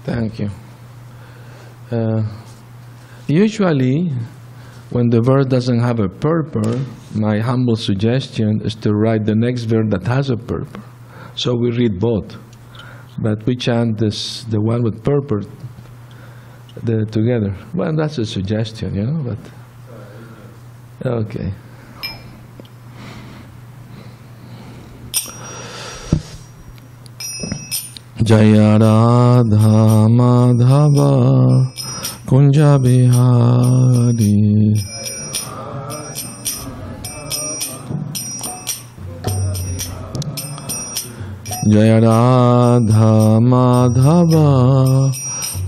Thank you. Usually, when the verse doesn't have a purport, my humble suggestion is to write the next verse that has a purport. So we read both. But we chant this, the one with purport together. Well, that's a suggestion, you know, but okay. Jaya Radha Madhava Kunja Bihari Jaya Radha Madhava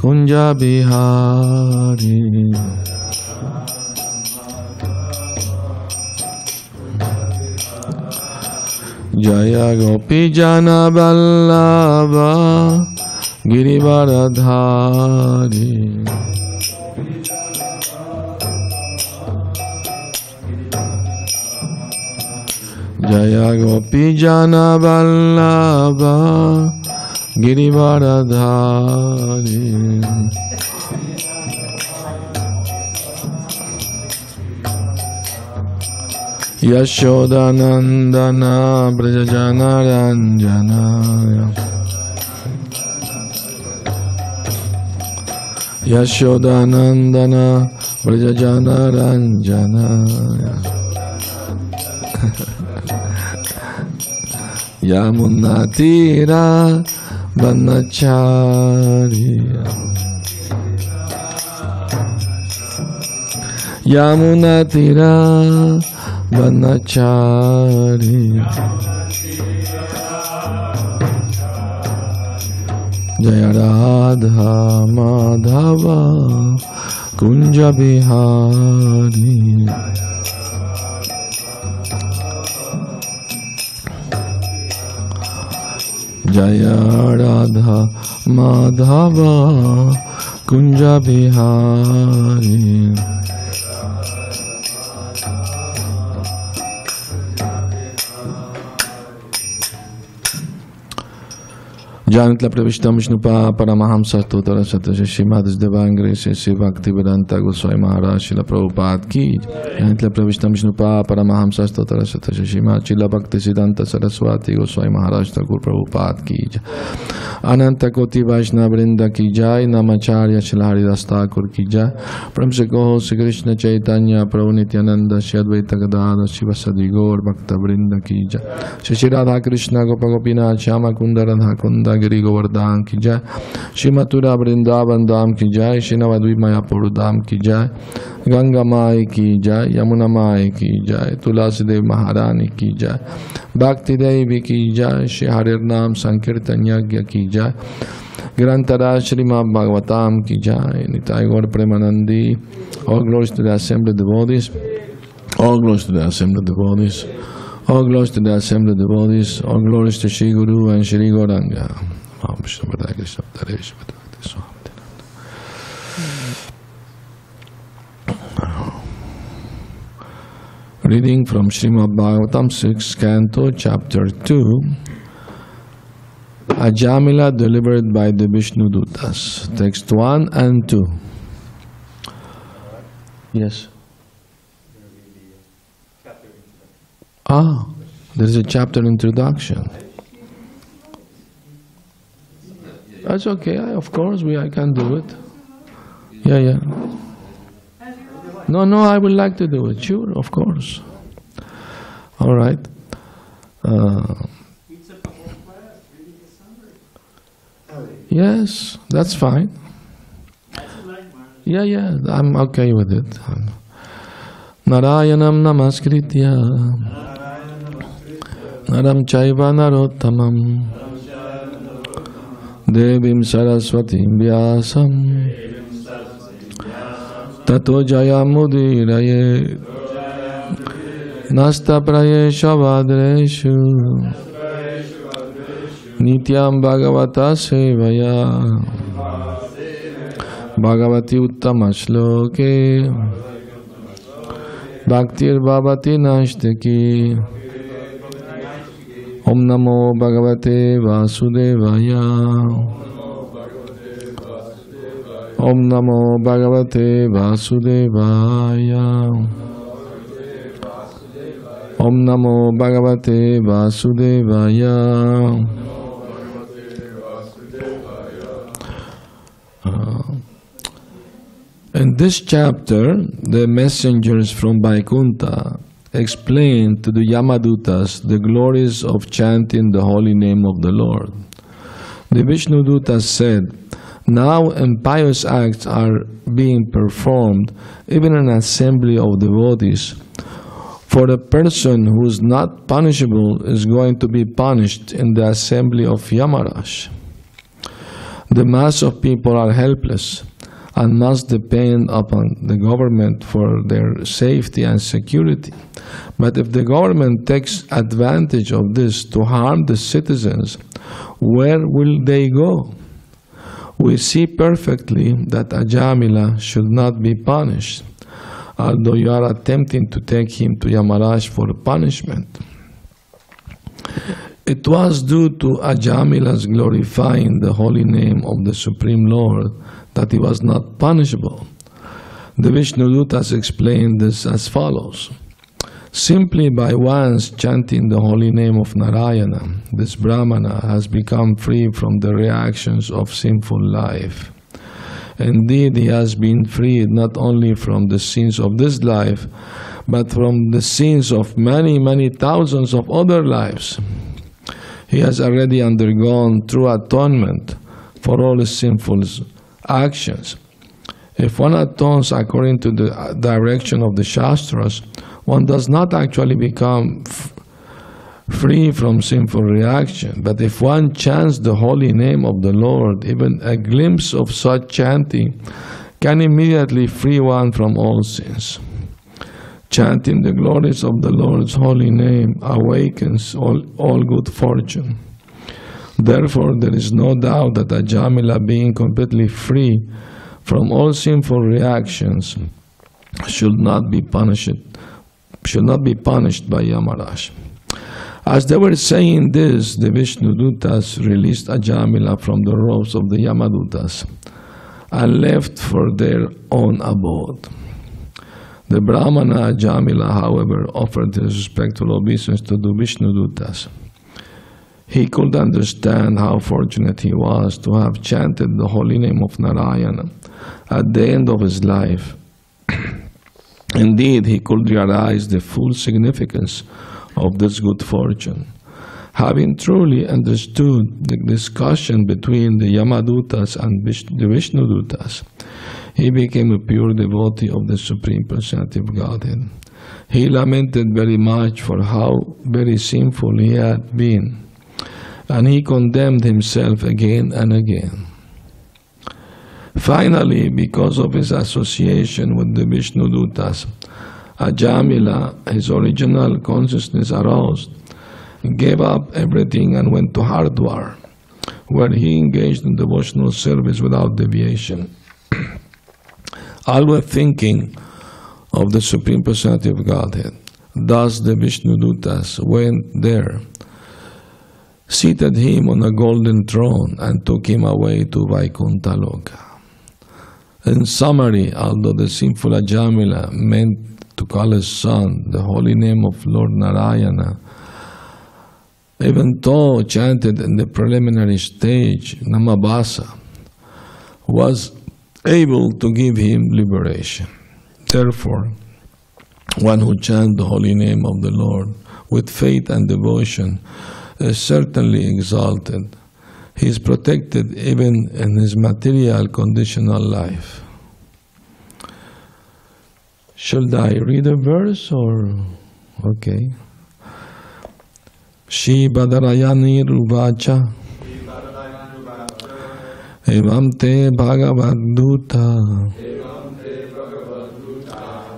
Kunja Bihari Jaya Gopi Jana Vallabha Girivaradhari Jaya Gopi Jana Vallabha Girivaradhari Yashodanandana Brajajana Ranjana Yashodanandana Brajajana Ranjana Yamunatira Vanacharya Yamunatira Vanachari Jaya Radha Madhava Kunja Bihari Jaya Radha Madhava Kunja Bihari Janitla Pravishtam Vishnupa Paramahamsa Totara Satasya Srimad Bhagavatam Bhakti Vedanta Goswami Maharaj Srila Prabhupada Ki Janitla Pravishtam Vishnupa Paramahamsa Totara Satasya Srimad Srila Bhakti Siddhanta Saraswati Goswami Maharaj Thakur Prabhupada Ki Ananta Koti Vaishnava Vrinda Ki Jai Namacharya Srila Haridas Thakur Ki Jai Pramseko Sri Krishna Chaitanya Prabhu Nityananda Shri Advaita Gadadhar Shivasadi Gaur Bhakta Vrinda Ki Jai Shri Radha Krishna Gopa Gopinath Shama Kunda Radha Kunda Giri Govardhan Ki Jai Shri Mathura Vrindavan Dham Ki Jai Shri Navadvip Mayapur Dham Ki Jai Ganga Mai Ki Jai Yamuna Mai Ki Jai Tulasidev Maharani Ki Jai Bhakti Devi Ki Jai Shri Harir Nam Sankirtan Yagya Ki Jai Grantara Srimad Bhagavatam Ki Jai Nitai Gaur Premanandi. All glories to the assembled devotees. All glories to the assembled devotees. All glories to the assembled devotees. All glories to Shri Guru and Shri Gauranga. Reading from Srimad Bhagavatam 6th Canto, Chapter 2. Ajamila delivered by the Vishnu Dutas. Text 1 and 2. Yes. There is a chapter introduction. That's okay. Of course, I can do it. Yeah. No, I would like to do it. Sure, of course. All right. Yes, that's fine. Yeah, I'm okay with it. Narayanam namaskritya Naram chaiva narottamam Devim saraswatim vyasam Tato jayamudiraye Nasta prayesha vadreshu Nityam bhagavata sevaya Bhagavati uttama shloke Bhaktir Bhavati Nashtaki. Om Namo Bhagavate Vasudevaya. Om Namo Bhagavate Vasudevaya. Om Namo Bhagavate Vasudevaya. In this chapter, the messengers from Vaikuntha explain to the Yamadutas the glories of chanting the holy name of the Lord. The Vishnudutas said, now impious acts are being performed even in an assembly of devotees. For a person who is not punishable is going to be punished in the assembly of Yamaraj. The mass of people are helpless and must depend upon the government for their safety and security. But if the government takes advantage of this to harm the citizens, where will they go? We see perfectly that Ajamila should not be punished, although you are attempting to take him to Yamaraj for punishment. It was due to Ajamila's glorifying the holy name of the Supreme Lord that he was not punishable. The Vishnudutas explained this as follows. Simply by once chanting the holy name of Narayana, this Brahmana has become free from the reactions of sinful life. Indeed, he has been freed not only from the sins of this life, but from the sins of many, many thousands of other lives. He has already undergone true atonement for all his sinful actions. If one atones according to the direction of the śāstras, one does not actually become free from sinful reaction. But if one chants the holy name of the Lord, even a glimpse of such chanting can immediately free one from all sins. Chanting the glories of the Lord's holy name awakens all good fortune. Therefore, there is no doubt that Ajamila, being completely free from all sinful reactions, should not be punished by Yamaraj. As they were saying this, the Vishnudutas released Ajamila from the ropes of the Yamadutas and left for their own abode. The Brahmana Ajamila, however, offered his respectful obeisance to the Vishnudutas. He could understand how fortunate he was to have chanted the holy name of Narayana at the end of his life. Indeed, he could realize the full significance of this good fortune. Having truly understood the discussion between the Yamadutas and the Vishnudutas, he became a pure devotee of the Supreme Personality of Godhead. He lamented very much for how very sinful he had been, and he condemned himself again and again. Finally, because of his association with the Vishnudutas, Ajamila, his original consciousness aroused, gave up everything and went to Hardwar, where he engaged in devotional service without deviation. Always thinking of the Supreme Personality of Godhead. Thus the Vishnudutas went there, seated him on a golden throne, and took him away to Vaikuntha Loka. In summary, although the sinful Ajamila meant to call his son the holy name of Lord Narayana, even though chanted in the preliminary stage, Namabhasa was able to give him liberation. Therefore, one who chants the holy name of the Lord with faith and devotion is certainly exalted. He is protected even in his material conditional life. Should I read a verse or? Okay. Shri Badarayani Ruvacha Evam te Bhagavadduta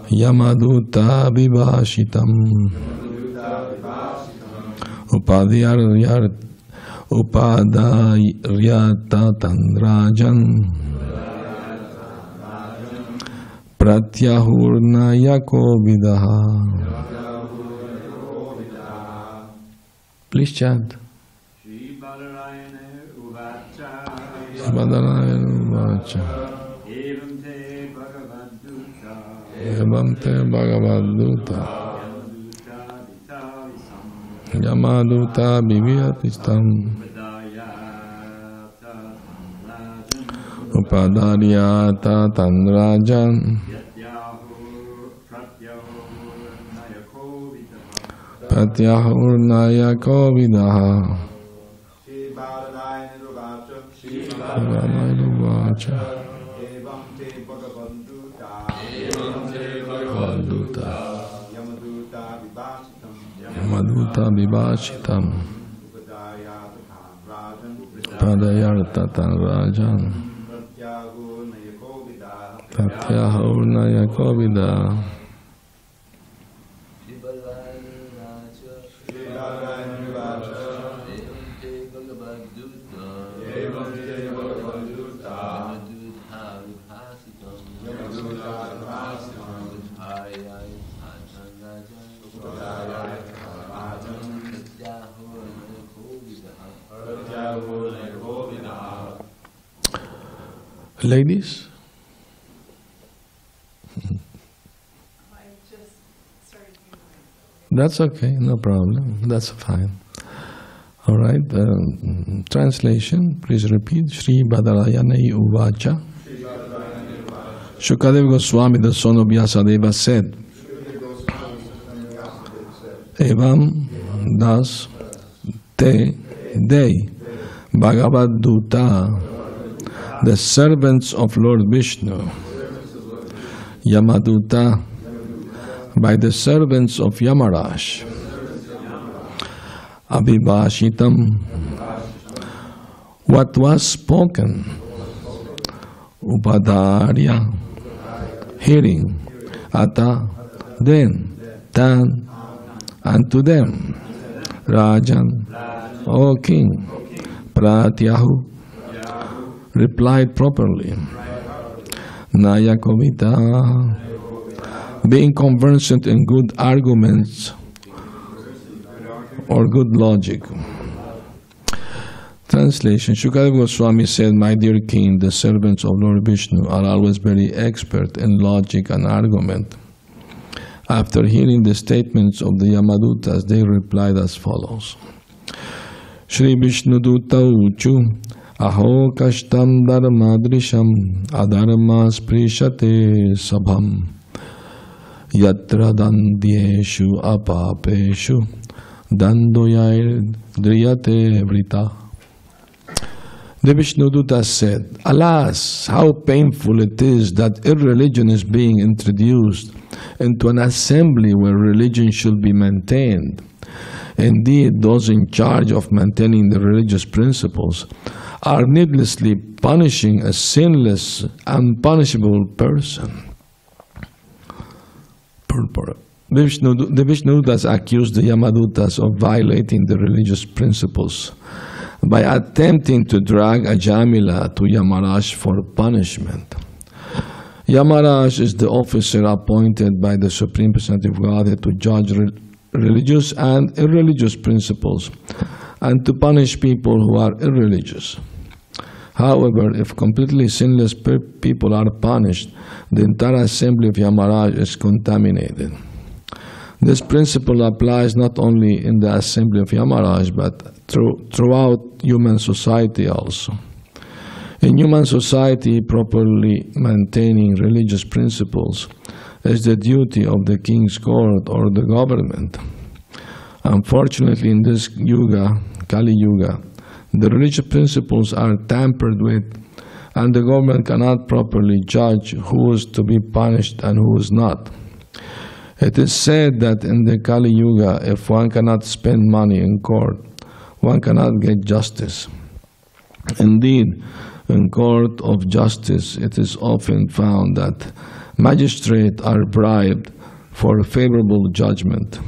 Yamaduta Vivashitam Upadayaryatanrajan pratyahurnayako vidaha. Please chant. Evam te Bhagavaduta Yamaduta Bhivyatistam Upadariyata Tanrajan Pratyahurnayako vidaha. Yamaduta vibhashitam Padayartatan Rajan Pratyahurnayako vidaha. Ladies? That's okay, no problem. That's fine. All right. Translation, please repeat. Sri Badarayane Uvacha. Shukadeva Goswami, the son of Vyasadeva, said, Evam, thus, they, Bhagavad Duta, the servants of Lord Vishnu, Yamaduta, by the servants of Yamaraj, Abhibhashitam, what was spoken, Upadarya, hearing, Ata, then, Tan, and to them, Rajan, O king, Pratyahu, replied properly, Nayakovita, being conversant in good arguments or good logic. Translation, Shukadeva Goswami said, my dear king, the servants of Lord Vishnu are always very expert in logic and argument. After hearing the statements of the Yamadutas, they replied as follows. Shri Vishnu Duta Uchu, Aho Kashtam Dharmadrisham Adharma Sprishate Sabham Yatra Dandyeshu Apapeshu Dandoyair Driyate Vrita. The Vishnuduta said, alas, how painful it is that irreligion is being introduced into an assembly where religion should be maintained. Indeed, those in charge of maintaining the religious principles are needlessly punishing a sinless, unpunishable person. The Vishnudutas accused the Yamadutas of violating the religious principles by attempting to drag Ajamila to Yamaraj for punishment. Yamaraj is the officer appointed by the Supreme Personality of Godhead to judge religious and irreligious principles and to punish people who are irreligious. However, if completely sinless people are punished, the entire assembly of Yamaraj is contaminated. This principle applies not only in the assembly of Yamaraj, but throughout human society also. In human society, properly maintaining religious principles is the duty of the king's court or the government. Unfortunately, in this yuga, Kali Yuga, the religious principles are tampered with, and the government cannot properly judge who is to be punished and who is not. It is said that in the Kali Yuga, if one cannot spend money in court, one cannot get justice. Indeed, in court of justice, it is often found that magistrates are bribed for favorable judgment.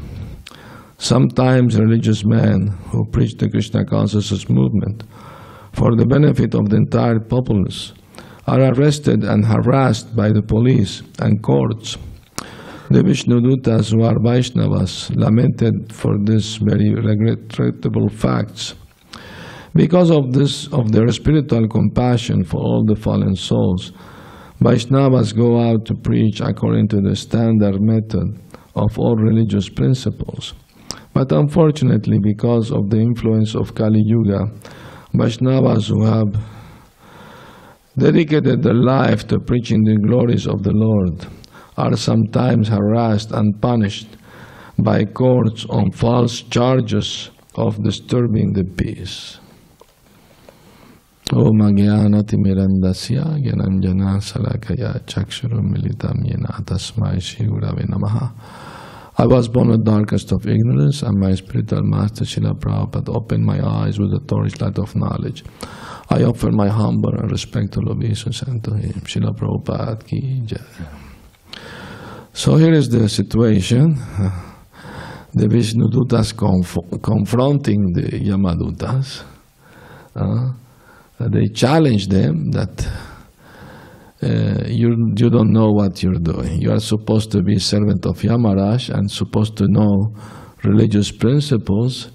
Sometimes religious men who preach the Krishna consciousness movement for the benefit of the entire populace are arrested and harassed by the police and courts. The Vishnudutas, who are Vaishnavas, lamented for this very regrettable facts. Because of this, of their spiritual compassion for all the fallen souls, Vaishnavas go out to preach according to the standard method of all religious principles. But unfortunately, because of the influence of Kali Yuga, Vaishnavas who have dedicated their life to preaching the glories of the Lord are sometimes harassed and punished by courts on false charges of disturbing the peace. Om Ajnanati Mirandasya Gyananjana Salakaya Chakshurum Militam Yena Tasmai Shri Gurave Namaha. I was born in the darkest of ignorance, and my spiritual master Srila Prabhupada opened my eyes with the torchlight of knowledge. I offer my humble and respectful obeisance unto him. Srila Prabhupada ki jai. So here is the situation. The Vishnudutas confronting the Yamadutas. They challenge them that you don't know what you're doing. You are supposed to be a servant of Yamaraj and supposed to know religious principles,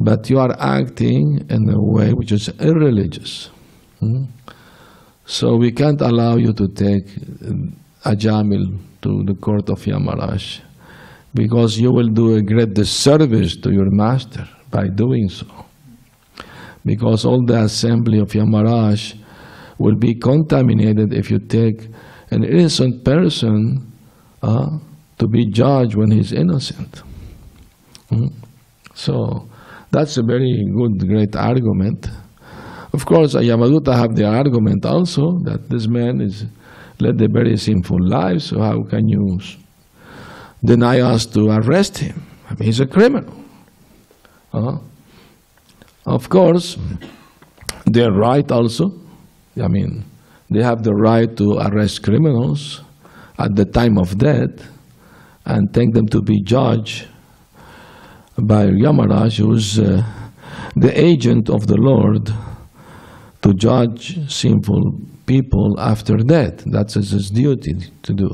but you are acting in a way which is irreligious. So we can't allow you to take Ajamila to the court of Yamaraj, because you will do a great disservice to your master by doing so. Because all the assembly of Yamaraj will be contaminated if you take an innocent person to be judged when he's innocent. So that's a very good, great argument. Of course, Yamaduta have the argument also that this man is led a very sinful life, so how can you deny us to arrest him? I mean, he's a criminal. Of course, they're right also. I mean, they have the right to arrest criminals at the time of death and take them to be judged by Yamaraj, who's the agent of the Lord to judge sinful people after death. That's his duty to do.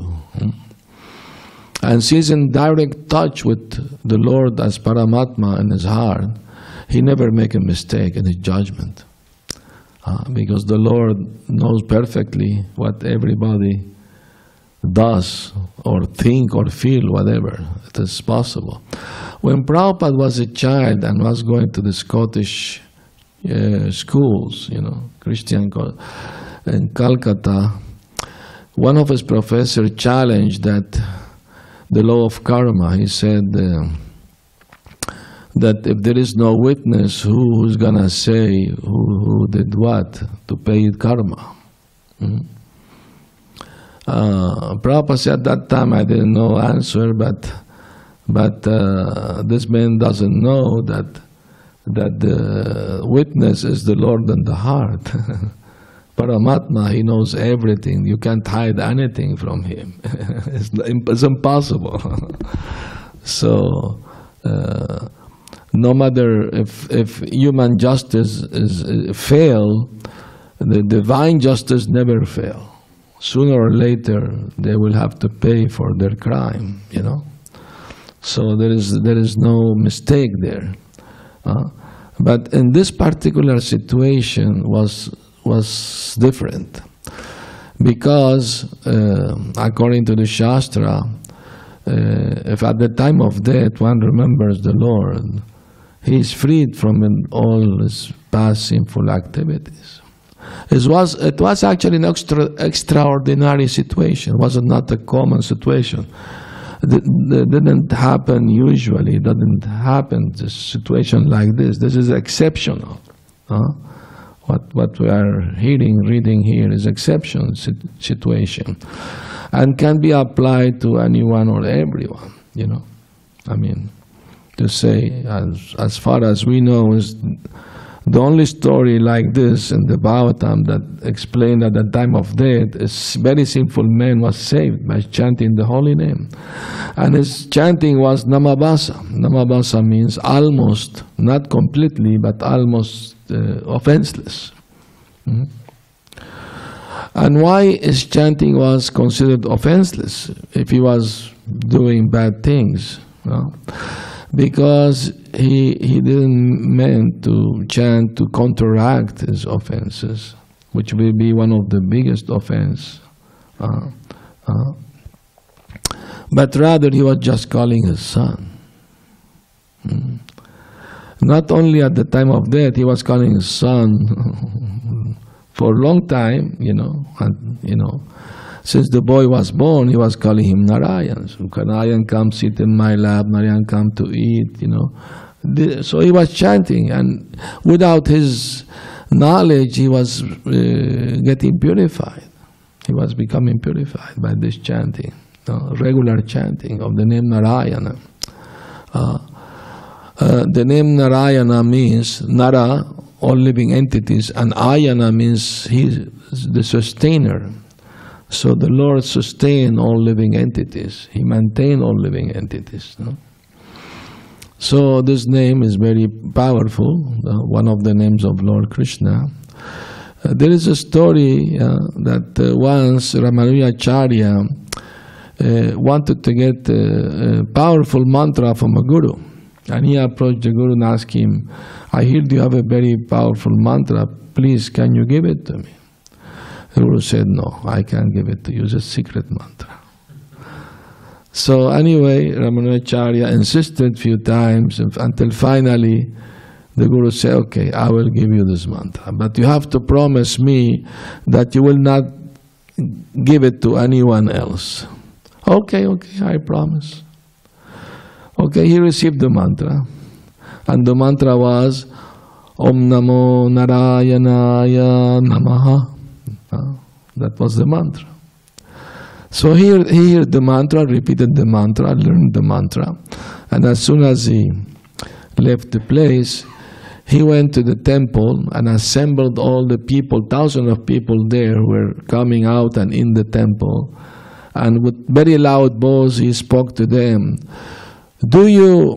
And since in direct touch with the Lord as Paramatma in his heart, he never make a mistake in his judgment. Because the Lord knows perfectly what everybody does or think or feel, whatever it is possible. When Prabhupada was a child and was going to the Scottish schools, Christian in Calcutta, one of his professors challenged that the law of karma. He said that if there is no witness, who's gonna say who did what to pay karma? Prabhupada said at that time, I didn't know answer, but this man doesn't know that the witness is the Lord in the heart. Paramatma, he knows everything. You can't hide anything from him. It's impossible. So no matter if human justice fail, the divine justice never fail. Sooner or later, they will have to pay for their crime. So there is no mistake there. But in this particular situation was different, because according to the Shastra, if at the time of death one remembers the Lord, he is freed from all his past sinful activities. It was actually an extraordinary situation. It was not a common situation. It didn't happen usually. It doesn't happen, this situation like this. This is exceptional. What we are reading here is exceptional situation, and can be applied to anyone or everyone. I mean, to say as far as we know is the only story like this in the Bhagavatam that explained at the time of death, a very sinful man was saved by chanting the holy name. And his chanting was Namabhasa. Namabhasa means almost, not completely, but almost offenseless. And why his chanting was considered offenseless if he was doing bad things? Because he didn't mean to chant to counteract his offenses, which will be one of the biggest offense. But rather he was just calling his son. Not only at the time of death, he was calling his son for a long time, since the boy was born, he was calling him Narayan. So Narayan, come sit in my lap, Narayan, come to eat, So he was chanting, and without his knowledge, he was getting purified. He was becoming purified by this chanting, regular chanting of the name Narayana. The name Narayana means Nara, all living entities, and Ayana means He is the sustainer. So the Lord sustained all living entities. He maintained all living entities. So this name is very powerful, one of the names of Lord Krishna. There is a story that once Ramanujacharya wanted to get a powerful mantra from a guru. And he approached the guru and asked him, I hear you have a very powerful mantra, please can you give it to me? The guru said, no, I can't give it to you, it's a secret mantra. So anyway, Ramanujacharya insisted a few times until finally the guru said, okay, I will give you this mantra, but you have to promise me that you will not give it to anyone else. Okay, I promise. Okay, he received the mantra, and the mantra was Om Namo Narayanaya Namaha. That was the mantra. So he heard the mantra, repeated the mantra, learned the mantra, and as soon as he left the place, he went to the temple and assembled all the people, thousands of people there who were coming out and in the temple, and with very loud voice he spoke to them. Do you,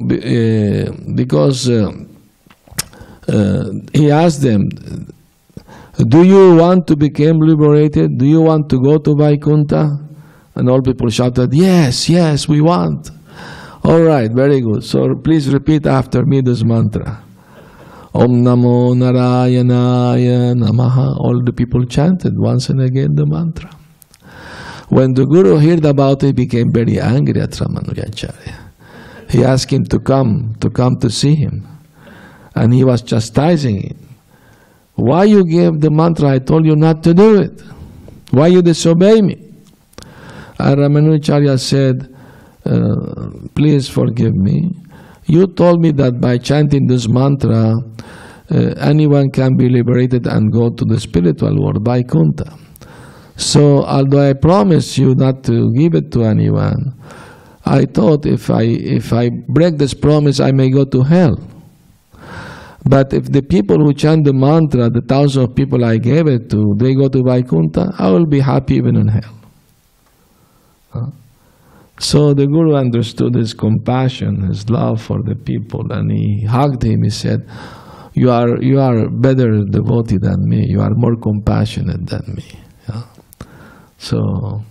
because he asked them, do you want to become liberated? Do you want to go to Vaikuntha? And all people shouted, yes, yes, we want. All right, very good. So please repeat after me this mantra. Om Namo Narayanaya Namaha. All the people chanted once and again the mantra. When the Guru heard about it, he became very angry at Ramanujacharya. He asked him to come to see him. And he was chastising him. Why you gave the mantra? I told you not to do it. Why you disobey me? And Ramanujacharya said, please forgive me. You told me that by chanting this mantra, anyone can be liberated and go to the spiritual world, Vaikuntha. So, although I promised you not to give it to anyone, I thought if I break this promise, I may go to hell. But if the people who chant the mantra, the thousands of people I gave it to, they go to Vaikuntha, I will be happy even in hell. So the Guru understood his compassion, his love for the people, and he hugged him. He said, you are better devotee than me. You are more compassionate than me. Yeah? So,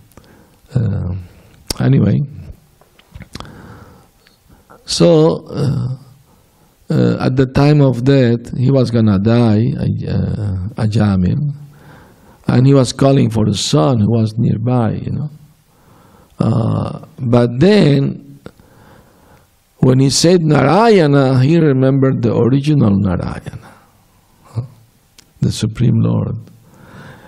anyway, so at the time of death, he was going to die, Ajamila, and he was calling for his son who was nearby, But then, when he said Narayana, he remembered the original Narayana, the Supreme Lord.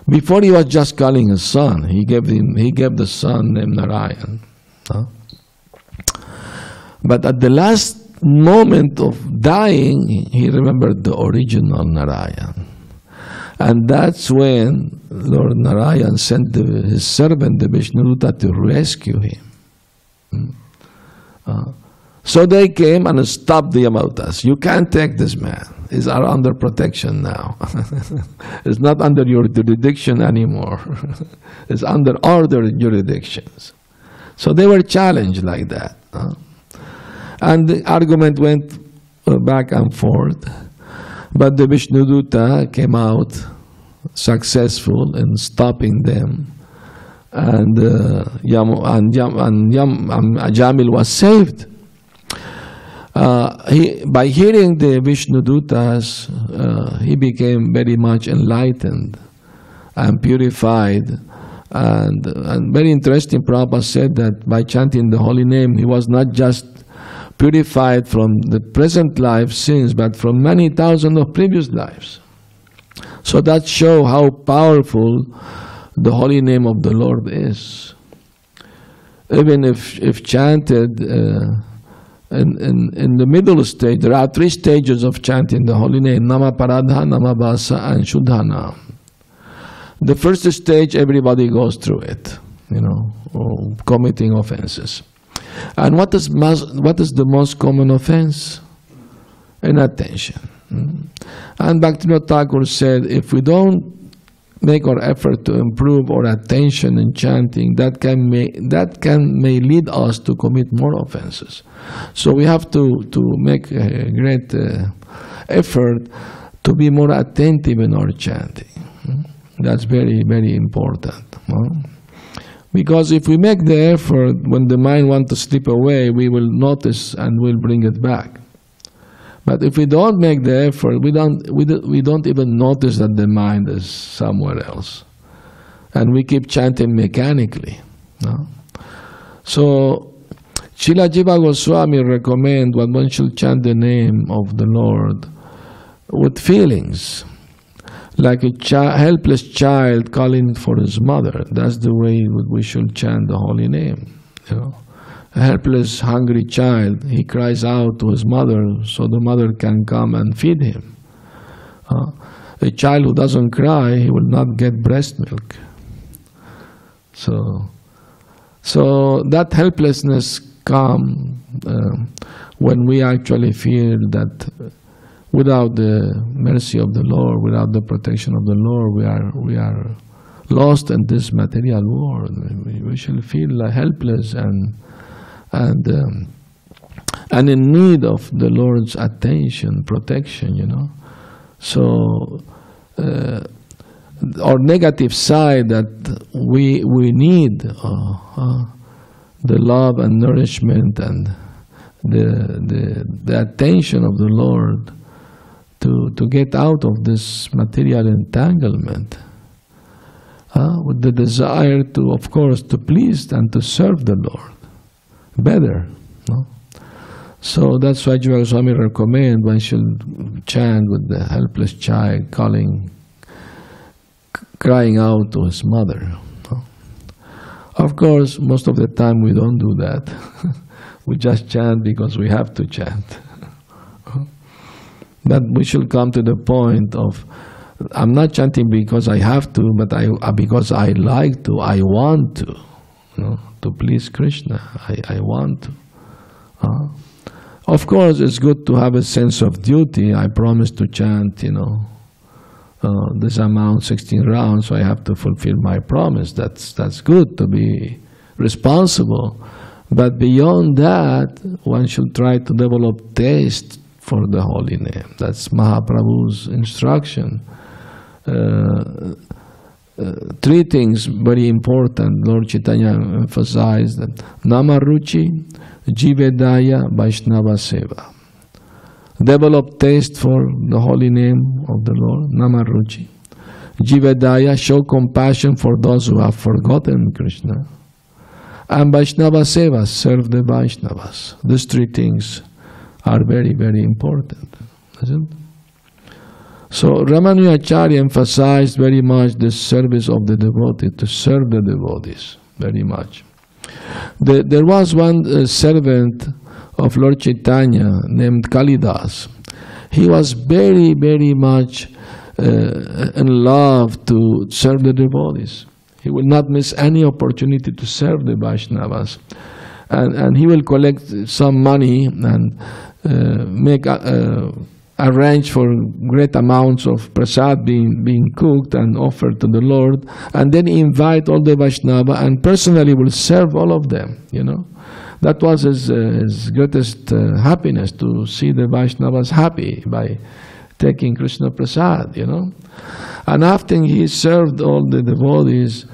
Before he was just calling his son, he gave the son named Narayan. But at the last moment of dying, he remembered the original Narayan. And that's when Lord Narayan sent his servant, the Vishnuruta, to rescue him. So they came and stopped the Yamautas. You can't take this man. He's under protection now. It's not under your jurisdiction anymore. It's under other jurisdictions. So they were challenged like that. And the argument went back and forth. But the Vishnuduta came out successful in stopping them, and Ajamila was saved. By hearing the Vishnu Dutas, he became very much enlightened and purified. And very interesting, Prabhupada said that by chanting the holy name, he was not just purified from the present life sins, but from many thousands of previous lives. So that shows how powerful the holy name of the Lord is. Even if chanted in the middle stage, there are 3 stages of chanting the holy name: Nama Paradha, Nama Basa, and Shuddhana. The first stage, everybody goes through it, committing offenses. And what is the most common offense? Inattention. And Bhaktivinoda Thakur said, if we don't make our effort to improve our attention in chanting, that may lead us to commit more offenses. So we have to make a great effort to be more attentive in our chanting. That's very, very important. Because if we make the effort, when the mind wants to slip away, we will notice and we'll bring it back. But if we don't make the effort, we don't even notice that the mind is somewhere else. And we keep chanting mechanically. So, Srila Jiva Goswami recommends that one should chant the name of the Lord with feelings. Like a helpless child calling for his mother. That's the way we should chant the holy name. A helpless, hungry child, he cries out to his mother so the mother can come and feed him. A child who doesn't cry, he will not get breast milk. So that helplessness comes when we actually feel that without the mercy of the Lord, without the protection of the Lord, we are lost in this material world. We shall feel helpless and in need of the Lord's attention, protection. So our negative side, that we need the love and nourishment and the attention of the Lord to get out of this material entanglement, with the desire to, of course, to please and to serve the Lord better. So that's why Jiva Goswami recommends one should chant with the helpless child crying out to his mother. Of course, most of the time we don't do that. We just chant because we have to chant. But we should come to the point of, I'm not chanting because I have to, but because I like to, I want to, to please Krishna. I want to. Of course, it's good to have a sense of duty. I promise to chant, this amount, 16 rounds, so I have to fulfill my promise. That's good to be responsible. But beyond that, one should try to develop taste for the holy name. That's Mahaprabhu's instruction. 3 things very important. Lord Chaitanya emphasized that Namaruchi, Jivedaya, Vaishnava Seva. Develop taste for the holy name of the Lord, Namaruchi. Jivedaya, show compassion for those who have forgotten Krishna. And Vaishnava Seva, serve the Vaishnavas. These 3 things are very, very important. Isn't it? So Ramanujacharya emphasized very much the service of the devotee, to serve the devotees, very much. There was one servant of Lord Chaitanya named Kalidas. He was very, very much in love to serve the devotees. He will not miss any opportunity to serve the Vaishnavas. And he will collect some money and arrange for great amounts of prasad being cooked and offered to the Lord, and then invite all the Vaishnava and personally will serve all of them, That was his greatest happiness, to see the Vaishnavas happy by taking Krishna Prasad, you know. And after he served all the devotees,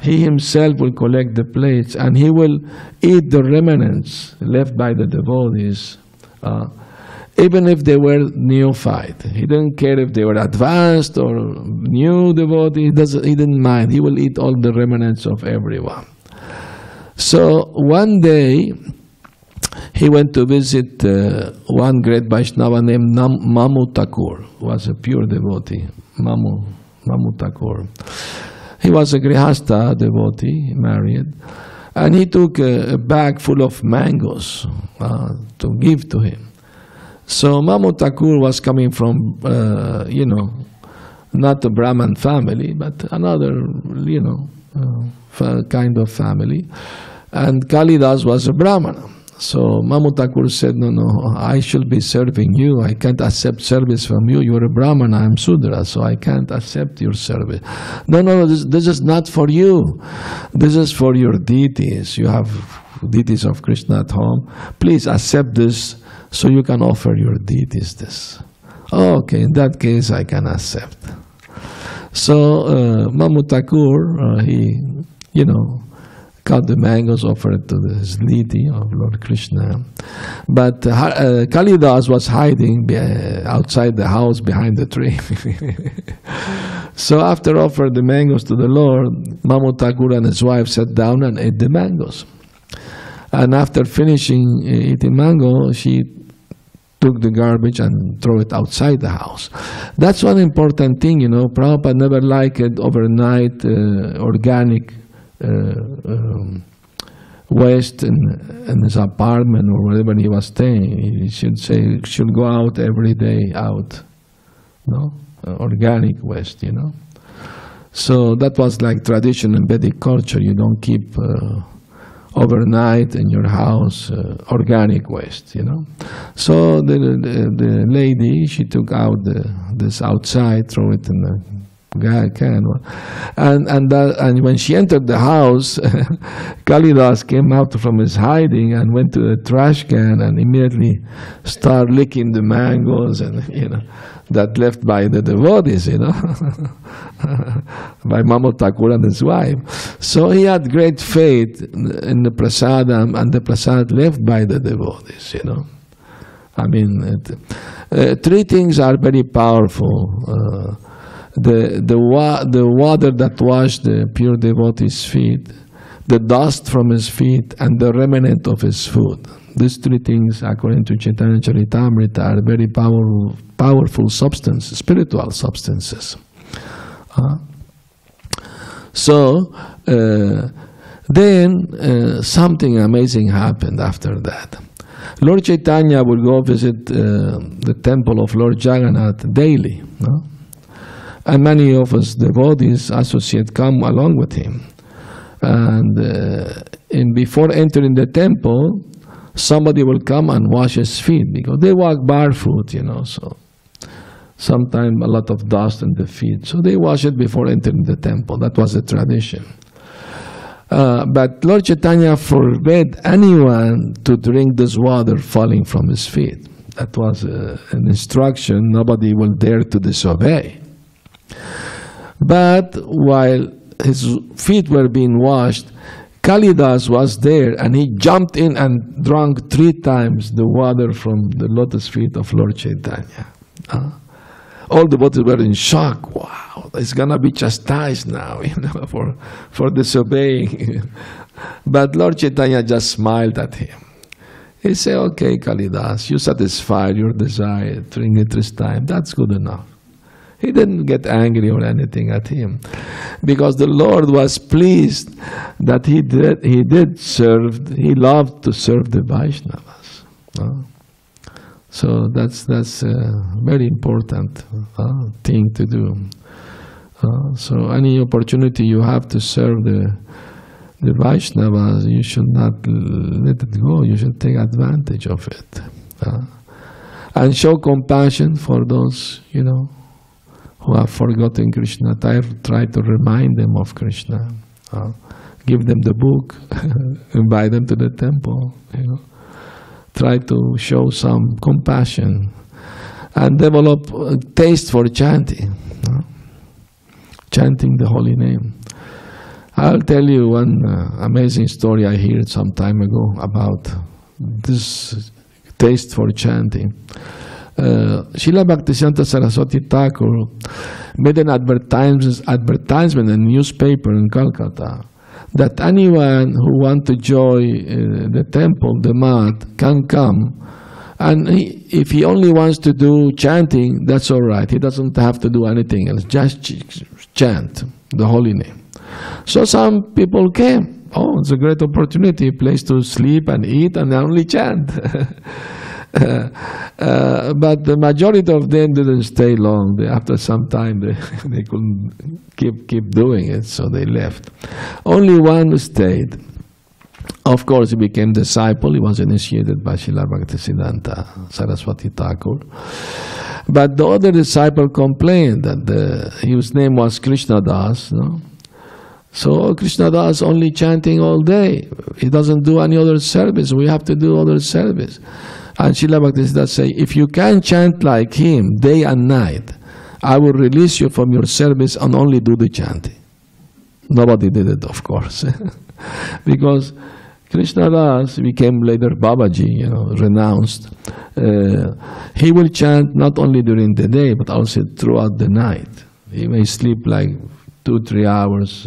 he himself will collect the plates and he will eat the remnants left by the devotees, even if they were neophyte. He didn't care if they were advanced or new devotee. He didn't mind. He will eat all the remnants of everyone. So one day, he went to visit one great Vaishnava named Mamu Thakur, who was a pure devotee. Mamu Thakur. He was a Grihastha devotee, married, and he took a bag full of mangoes to give to him. So Mamu Thakur was coming from, not a Brahman family, but another, kind of family. And Kalidas was a Brahmana. So Mamu Thakur said, no, I should be serving you. I can't accept service from you. You're a Brahmana, I'm Sundar, so I can't accept your service. No, this is not for you. This is for your deities. You have deities of Krishna at home. Please accept this so you can offer your deities this. Okay, in that case I can accept. So Mamu Thakur, he, cut the mangoes, offered to his deity of Lord Krishna. But Kalidas was hiding outside the house behind the tree. So after offering the mangoes to the Lord, Mamu Thakur and his wife sat down and ate the mangoes. And after finishing eating mango, she took the garbage and threw it outside the house. That's one important thing, Prabhupada never liked overnight organic waste in his apartment or wherever he was staying. He should go out every day organic waste, So that was like tradition in Vedic culture. You don't keep overnight in your house organic waste, So the lady, she took out this outside, threw it in the can, and when she entered the house, Kalidas came out from his hiding and went to the trash can and immediately started licking the mangoes and that left by the devotees, by Mamu Thakur and his wife. So he had great faith in the prasadam and the prasad left by the devotees. I mean, three things are very powerful. The water that washed the pure devotee's feet, the dust from his feet, and the remnant of his food. These three things, according to Chaitanya Charitamrita, are very powerful substances, spiritual substances. Then something amazing happened after that. Lord Chaitanya would go visit the temple of Lord Jagannath daily. And many of us devotees, associates, come along with him. And before entering the temple, somebody will come and wash his feet because they walk barefoot, so sometimes a lot of dust in the feet. So they wash it before entering the temple. That was the tradition. But Lord Chaitanya forbade anyone to drink this water falling from his feet. That was an instruction nobody will dare to disobey. But while his feet were being washed, Kalidas was there and he jumped in and drank 3 times the water from the lotus feet of Lord Chaitanya. All the devotees were in shock. Wow, he's going to be chastised now, for disobeying. But Lord Chaitanya just smiled at him. He said, okay, Kalidas, you satisfied your desire, drink it 3 times. That's good enough. He didn't get angry or anything at him, because the Lord was pleased that he loved to serve the Vaishnavas. So that's a very important thing to do. So any opportunity you have to serve the Vaishnavas, you should not let it go. You should take advantage of it. And show compassion for those, who have forgotten Krishna. Try to remind them of Krishna. Give them the book. Invite them to the temple. Try to show some compassion. and develop a taste for chanting, chanting the holy name. I'll tell you one amazing story I heard some time ago about this taste for chanting. Srila Bhaktisiddhanta Saraswati Thakur made an advertisement in a newspaper in Calcutta that anyone who wants to join the temple, the mat, can come. And if he only wants to do chanting, that's all right. He doesn't have to do anything else. Just chant the holy name. So some people came. Oh, it's a great opportunity, a place to sleep and eat and only chant. But the majority of them didn't stay long. After some time, they couldn't keep doing it, so they left. Only one stayed. Of course, he became disciple. He was initiated by Srila Bhaktisiddhanta Saraswati Thakur. But the other disciple complained that his name was Krishna Das. No? So Krishna Das only chanting all day. He doesn't do any other service. We have to do other service. And Srila Bhaktisiddhanta say, if you can chant like him day and night, I will release you from your service and only do the chanting. Nobody did it, of course. Because Krishna Das became later Babaji, renounced. He will chant not only during the day, but also throughout the night. He may sleep like 2-3 hours,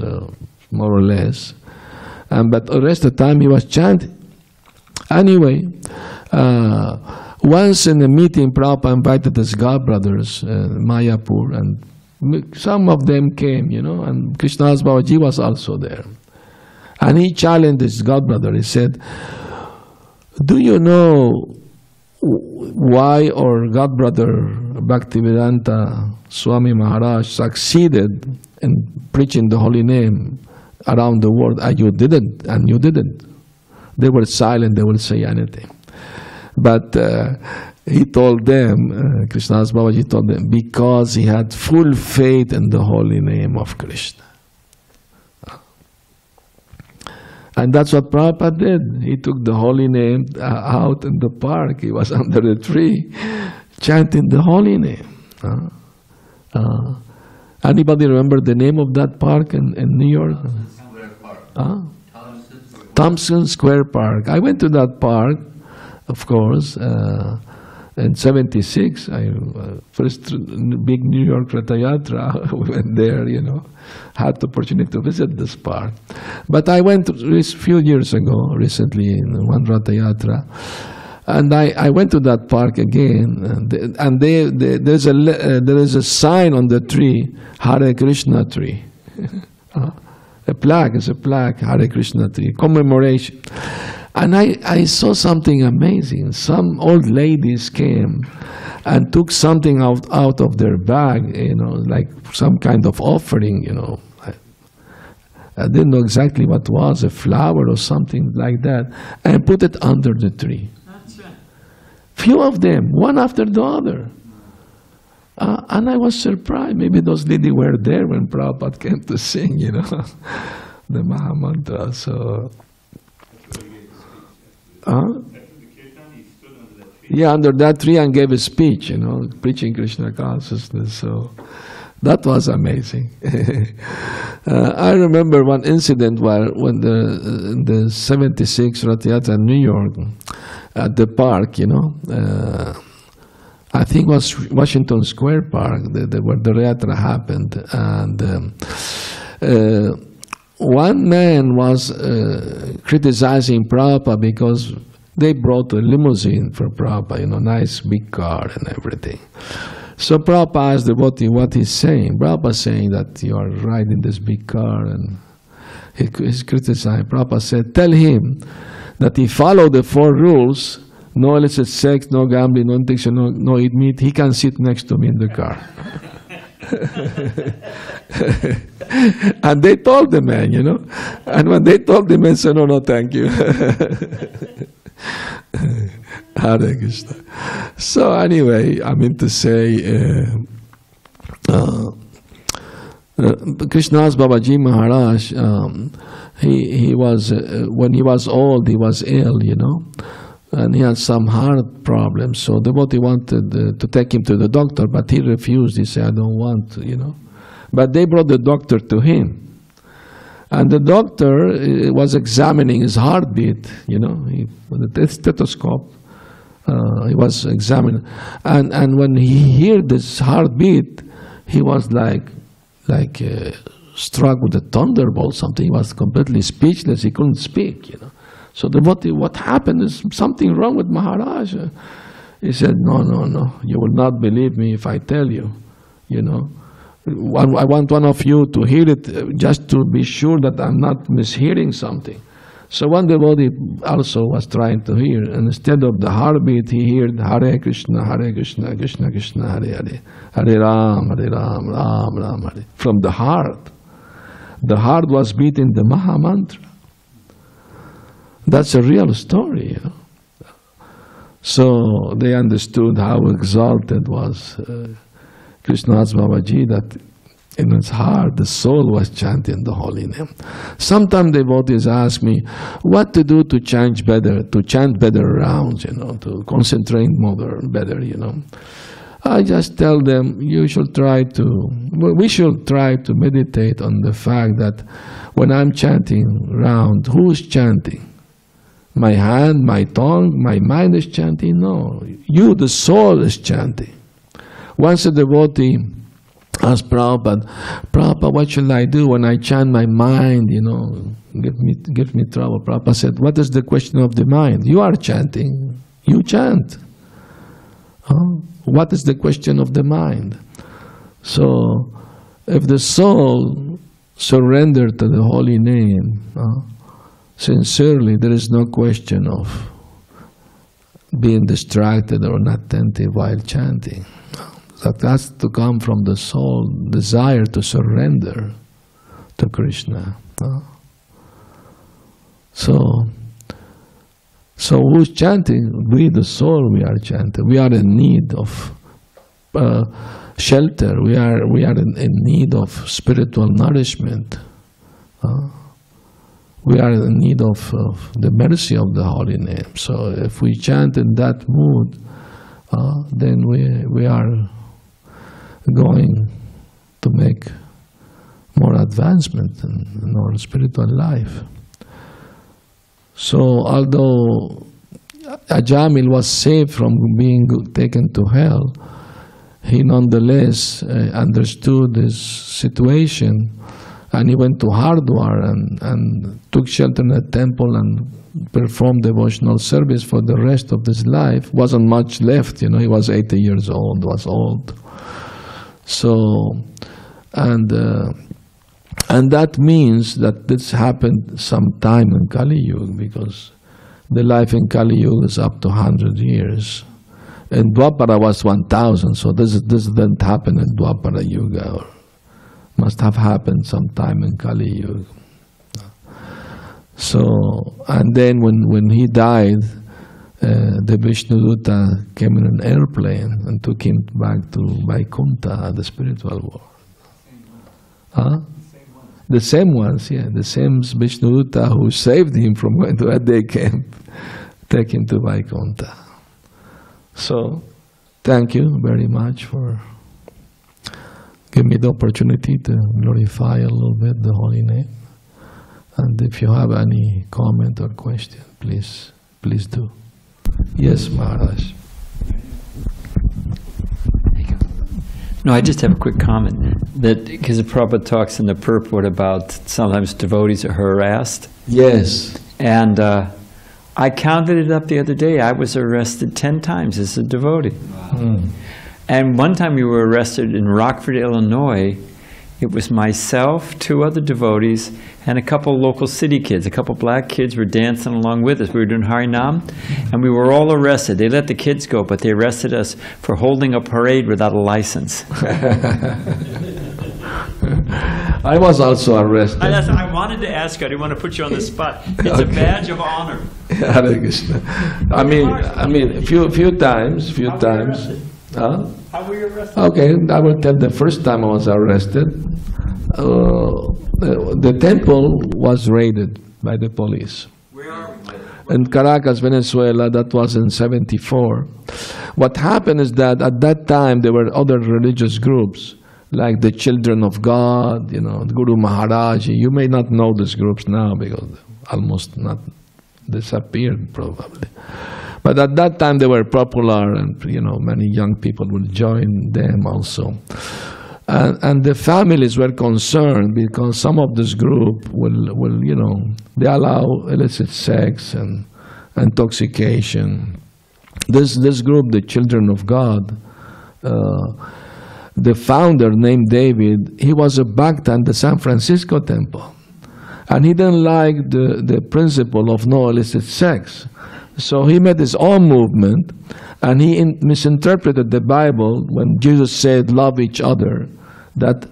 more or less. But the rest of the time he was chanting. Anyway, once in a meeting, Prabhupada invited his godbrothers, Mayapur, and some of them came, and Krishnadas Babaji was also there. And he challenged his godbrother. He said, do you know why our godbrother Bhaktivedanta Swami Maharaj succeeded in preaching the holy name around the world, and you didn't, and you didn't? They were silent, they wouldn't say anything. But he told them, Krishnadas Babaji told them, because he had full faith in the holy name of Krishna. And that's what Prabhupada did. He took the holy name out in the park. He was under the tree, chanting the holy name. Anybody remember the name of that park in New York? Square Park. Thompson Square Park. I went to that park, of course, in '76. First big New York Ratha Yatra. We went there, had the opportunity to visit this park. But I went a few years ago, recently, in one Ratha Yatra, and I went to that park again, and there is a sign on the tree, Hare Krishna tree. A plaque, Hare Krishna tree, commemoration. And I saw something amazing. Some old ladies came and took something out of their bag, like some kind of offering, I didn't know exactly what it was, a flower or something like that, and put it under the tree. That's right. Few of them, one after the other. And I was surprised. Maybe those ladies were there when Prabhupada came to sing, the Maha Mantra. So, yeah, under that tree and gave a speech, preaching Krishna consciousness. So that was amazing. I remember one incident when the 76 Rath Yatra in New York, at the park, I think it was Washington Square Park, where the Yatra happened. And one man was criticizing Prabhupada because they brought a limousine for Prabhupada, nice big car and everything. So Prabhupada asked the devotee what he's saying. Prabhupada saying that you are riding this big car, and he's criticizing. Prabhupada said, tell him that he followed the 4 rules, no illicit sex, no gambling, no addiction, no eat meat, he can sit next to me in the car. And they told the man, and when they told the man, said, no, thank you. Hare Krishna. So anyway, I mean to say, Krishnadas Babaji Maharaj, he was when he was old, he was ill, and he had some heart problems. So the devotee wanted to take him to the doctor, but he refused. He said, I don't want to, you know. But they brought the doctor to him. And the doctor was examining his heartbeat, you know, with a stethoscope. He was examining. And when he heard this heartbeat, he was like struck with a thunderbolt, something. He was completely speechless. He couldn't speak, you know. So the devotee, what happened? Is something wrong with Maharaj? He said, no, you will not believe me if I tell you, you know. I want one of you to hear it just to be sure that I'm not mishearing something. So one devotee also was trying to hear, and instead of the heartbeat, he heard Hare Krishna, Krishna Krishna, Hare Hare, Hare Ram, Ram Ram, Hare. From the heart. The heart was beating the Maha Mantra. That's a real story, you know. So they understood how exalted was Krishnadas Babaji, that in his heart the soul was chanting the holy name. Sometimes devotees ask me what to do to chant better rounds, you know, to concentrate more better, you know. I just tell them we should try to meditate on the fact that when I'm chanting round, who's chanting? My hand, my tongue, my mind is chanting? No, you, the soul, is chanting. Once a devotee asked Prabhupada, what should I do when I chant my mind, you know, give me trouble. Prabhupada said, what is the question of the mind? You are chanting, you chant. What is the question of the mind? So, if the soul surrendered to the holy name, sincerely, there is no question of being distracted or inattentive while chanting. That has to come from the soul desire to surrender to Krishna. So who's chanting? We, the soul, we are chanting. We are in need of shelter. We are in need of spiritual nourishment. We are in need of the mercy of the holy name. So if we chant in that mood, then we are going to make more advancement in our spiritual life. So although Ajamila was saved from being taken to hell, he nonetheless understood his situation, and he went to Hardwar and took shelter in a temple and performed devotional service for the rest of his life. Wasn't much left, you know, he was 80 years old, was old. So, and that means that this happened sometime in Kali Yuga, because the life in Kali Yuga is up to 100 years. And Dwapara was 1000, so this didn't happen in Dwapara Yuga, or must have happened sometime in Kali Yuga. So, and then when he died, the Vishnuduta came in an airplane and took him back to Vaikuntha, the spiritual world. The same ones, yeah, the same Vishnuduta who saved him from going to a day camp, take him to Vaikuntha. So, thank you very much for giving me the opportunity to glorify a little bit the holy name. And if you have any comment or question, please do. Yes, Maharaj. No, I just have a quick comment. That because the Prabhupada talks in the purport about sometimes devotees are harassed. Yes. And I counted it up the other day. I was arrested 10 times as a devotee. Wow. And one time we were arrested in Rockford, Illinois. It was myself, 2 other devotees, and a couple local city kids. A couple black kids were dancing along with us. We were doing Harinam, and we were all arrested. They let the kids go, but they arrested us for holding a parade without a license. I was also arrested. I wanted to ask you. I didn't want to put you on the spot. It's a badge of honor. Hare Krishna. I mean, a few times. Huh? How were you arrested? Okay, I will tell the first time I was arrested. The temple was raided by the police. Where in Caracas, Venezuela. That was in 74. What happened is that at that time there were other religious groups, like the Children of God, you know, Guru Maharaj. You may not know these groups now because almost not disappeared probably. But at that time they were popular, and you know, many young people would join them also. And the families were concerned because some of this group will you know, they allow illicit sex and intoxication. This group, the Children of God, the founder named David, he was a Bhakta in the San Francisco temple. And he didn't like the principle of no illicit sex. So he made his own movement, and he misinterpreted the Bible when Jesus said, love each other, that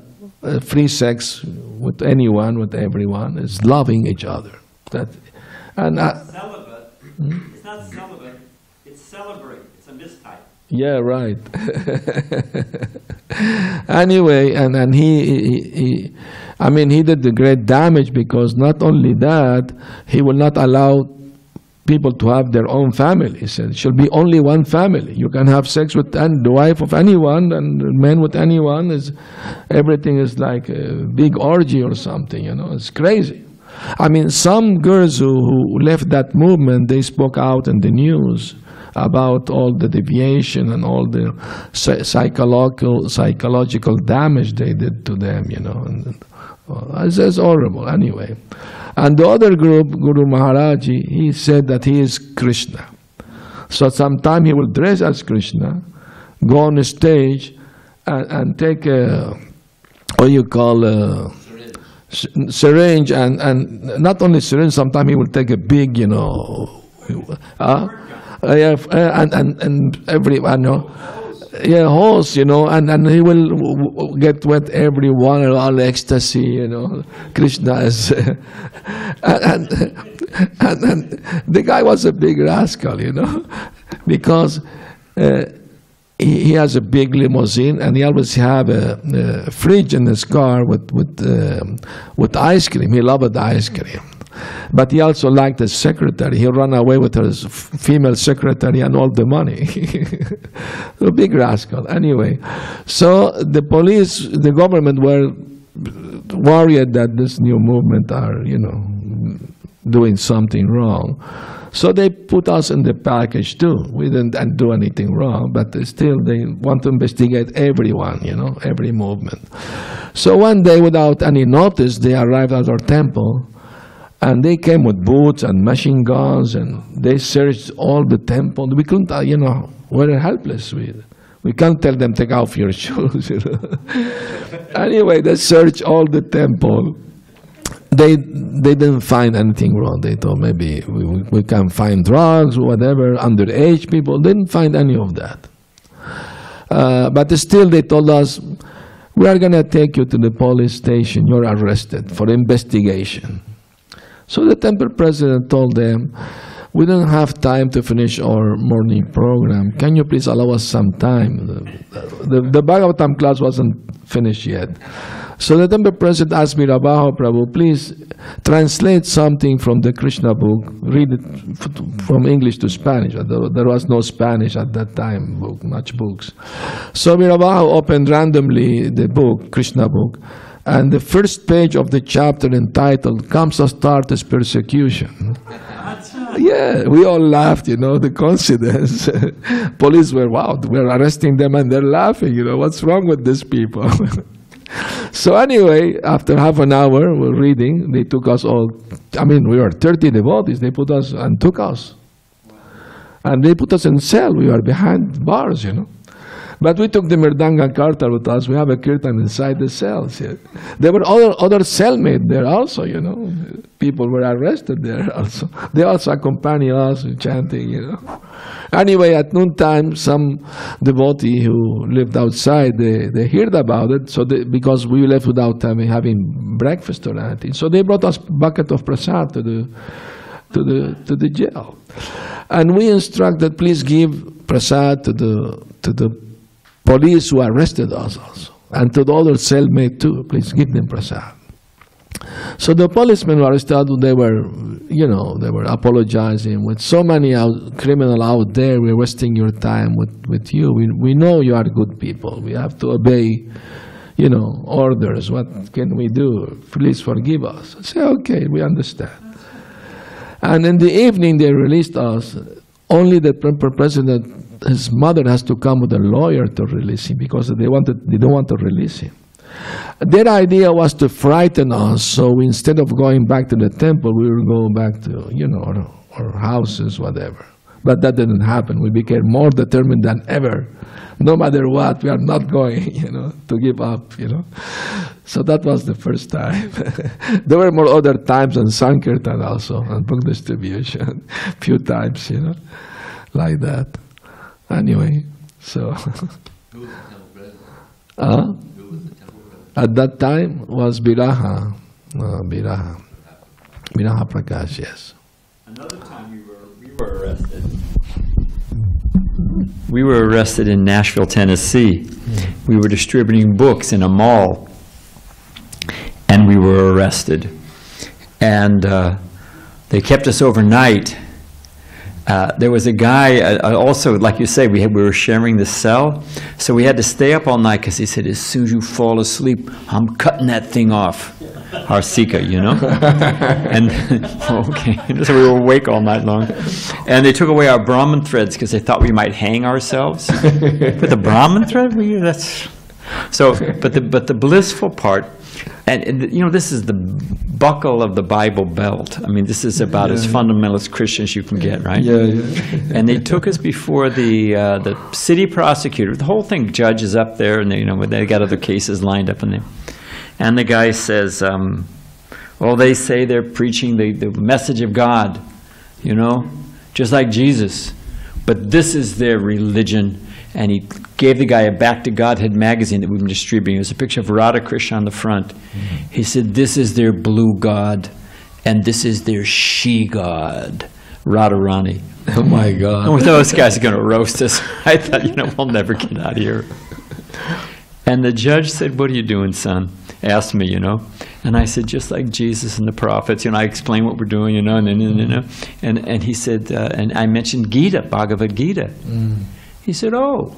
free sex with anyone, with everyone, is loving each other. Celibate. It's not celibate, it's celebrate. It's a mistype. Yeah, right. Anyway, and he I mean, he did the great damage, because not only that, he will not allow people to have their own family. He said, it should be only one family. You can have sex with the wife of anyone and men with anyone. Everything is like a big orgy or something, you know. It's crazy. I mean, some girls who left that movement, they spoke out in the news about all the deviation and all the psychological damage they did to them, you know. It's horrible, anyway. And the other group, Guru Maharaj, he said that he is Krishna. So sometime he will dress as Krishna, go on the stage and take a, what you call a syringe, and not only syringe, sometimes he will take a big, you know, and everyone, you know, hose, you know, and he will get wet everyone, all ecstasy, you know. Krishna is, and the guy was a big rascal, you know, because he has a big limousine, and he always have a fridge in his car with ice cream. He loved ice cream. But he also liked his secretary. He ran away with his female secretary and all the money. A big rascal. Anyway, so the police, the government were worried that this new movement are, you know, doing something wrong. So they put us in the package too. We didn't do anything wrong, but still they want to investigate everyone, you know, every movement. So one day, without any notice, they arrived at our temple. And they came with boots and machine guns, and they searched all the temple. We couldn't, you know, we were helpless. We can't tell them, take off your shoes, you know. Anyway, they searched all the temple. They didn't find anything wrong. They thought maybe we can find drugs, whatever, underage people. They didn't find any of that. But still they told us, we are going to take you to the police station. You're arrested for investigation. So the temple president told them, we don't have time to finish our morning program. Can you please allow us some time? The Bhagavatam class wasn't finished yet. So the temple president asked me, Rabaho Prabhu, please translate something from the Krishna book, read it from English to Spanish. There was no Spanish at that time, much books. So Rabaho opened randomly the book, Krishna book, and the first page of the chapter entitled, Kamsa Persecution. Yeah, we all laughed, you know, the coincidence. Police were, wow, we're arresting them and they're laughing, you know, what's wrong with these people? So anyway, after half an hour, we're reading, they took us all, I mean, we were 30 devotees, they put us and took us. And they put us in cell, we were behind bars, you know. But we took the Mirdanga Kartar with us. We have a kirtan inside the cells. Yeah. There were other cellmates there also, you know. People were arrested there also. They also accompany us chanting, you know. Anyway, at noontime, some devotee who lived outside, they heard about it. So because we left without having breakfast or anything, so they brought us bucket of prasad to the jail, and we instructed, please give prasad to the police who arrested us also, and to the other cellmate too, please give them prasad. So the policemen were started, they were apologizing. With so many criminals out there, we're wasting your time with you. We know you are good people. We have to obey, orders. What can we do? Please forgive us. I say, okay, we understand. And in the evening, they released us. Only the president, his mother has to come with a lawyer to release him because they don't want to release him. Their idea was to frighten us, so instead of going back to the temple, we would go back to, our houses, whatever. But that didn't happen. We became more determined than ever. No matter what, we are not going, to give up, So that was the first time. There were more other times on Sankirtan also, and book distribution, few times, like that. Anyway, so. Who was the temple president? Who was the temple president? At that time was Biraha Prakash, yes. Another time we were arrested. We were arrested in Nashville, Tennessee. We were distributing books in a mall, and we were arrested. And they kept us overnight. There was a guy, also, like you say, we were sharing the cell, so we had to stay up all night because he said, as soon as you fall asleep, I'm cutting that thing off. Our Sika, And, okay, so we were awake all night long. And they took away our Brahman threads because they thought we might hang ourselves. But the Brahman thread, but the blissful part, and this is the buckle of the Bible belt. I mean, this is about as fundamentalist Christian as you can get, right? Yeah. And they took us before the city prosecutor. The whole thing, judge is up there, and they got other cases lined up in there. And the guy says, they say they're preaching the message of God, just like Jesus. But this is their religion. And he gave the guy a Back to Godhead magazine that we've been distributing. There's a picture of Radha Krishna on the front. He said, this is their blue God, and this is their she-God, Radharani. Oh my God. And those guys are going to roast us. I thought, we'll never get out of here. And the judge said, what are you doing, son? Asked me, And I said, just like Jesus and the prophets. I explained what we're doing, And he said, and I mentioned Gita, Bhagavad Gita. He said, oh.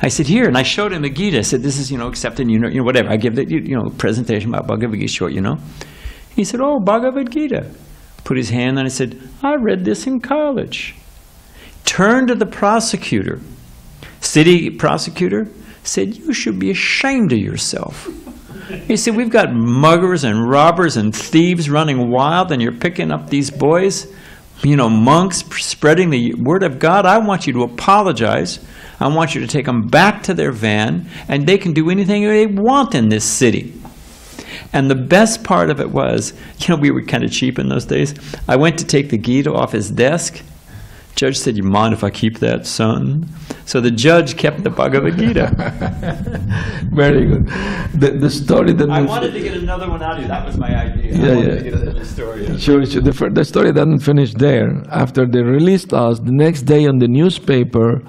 I said, here, and I showed him the Gita. I said, this is, accepted, whatever. I give the, presentation about Bhagavad Gita short, He said, oh, Bhagavad Gita. Put his hand on it and said, I read this in college. Turned to the prosecutor, city prosecutor, said, you should be ashamed of yourself. He said, we've got muggers and robbers and thieves running wild, and you're picking up these boys, monks spreading the word of God. I want you to apologize. I want you to take them back to their van, and they can do anything they want in this city. And the best part of it was, we were kind of cheap in those days. I went to take the Gita off his desk. Judge said, you mind if I keep that, son? So the judge kept the Bhagavad Gita. Very good. The story that... I wanted to get another one out of you. That was my idea. I wanted to get another story out. Sure. The story doesn't finish there. After they released us, the next day on the newspaper,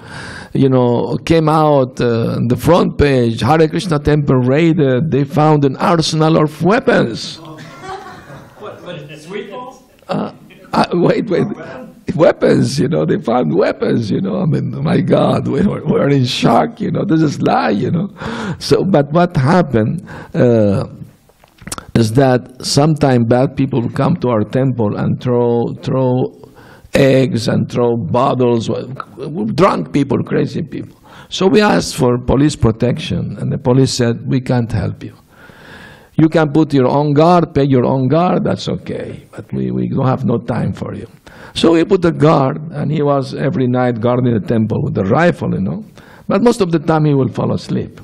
came out the front page, Hare Krishna temple raided. They found an arsenal of weapons. What sweet balls? Wait. Weapons, they found weapons, I mean, my God, we're in shock, this is lie, So, but what happened is that sometimes bad people will come to our temple and throw eggs and throw bottles, drunk people, crazy people. So we asked for police protection, and the police said, we can't help you. You can put your own guard, pay your own guard, that's okay, but we don't have no time for you. So we put a guard, and he was every night guarding the temple with a rifle, But most of the time he will fall asleep.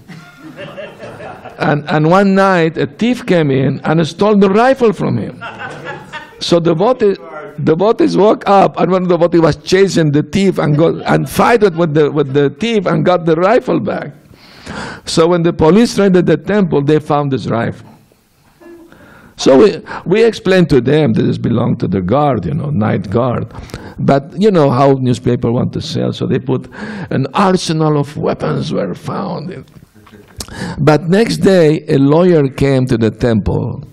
And one night a thief came in and stole the rifle from him. So the devotees woke up, and one of the devotees was chasing the thief and fight with the thief and got the rifle back. So when the police raided the temple, they found this rifle. So we explained to them that this belonged to the guard, night guard. But how newspaper want to sell, so they put an arsenal of weapons were found. But next day, a lawyer came to the temple,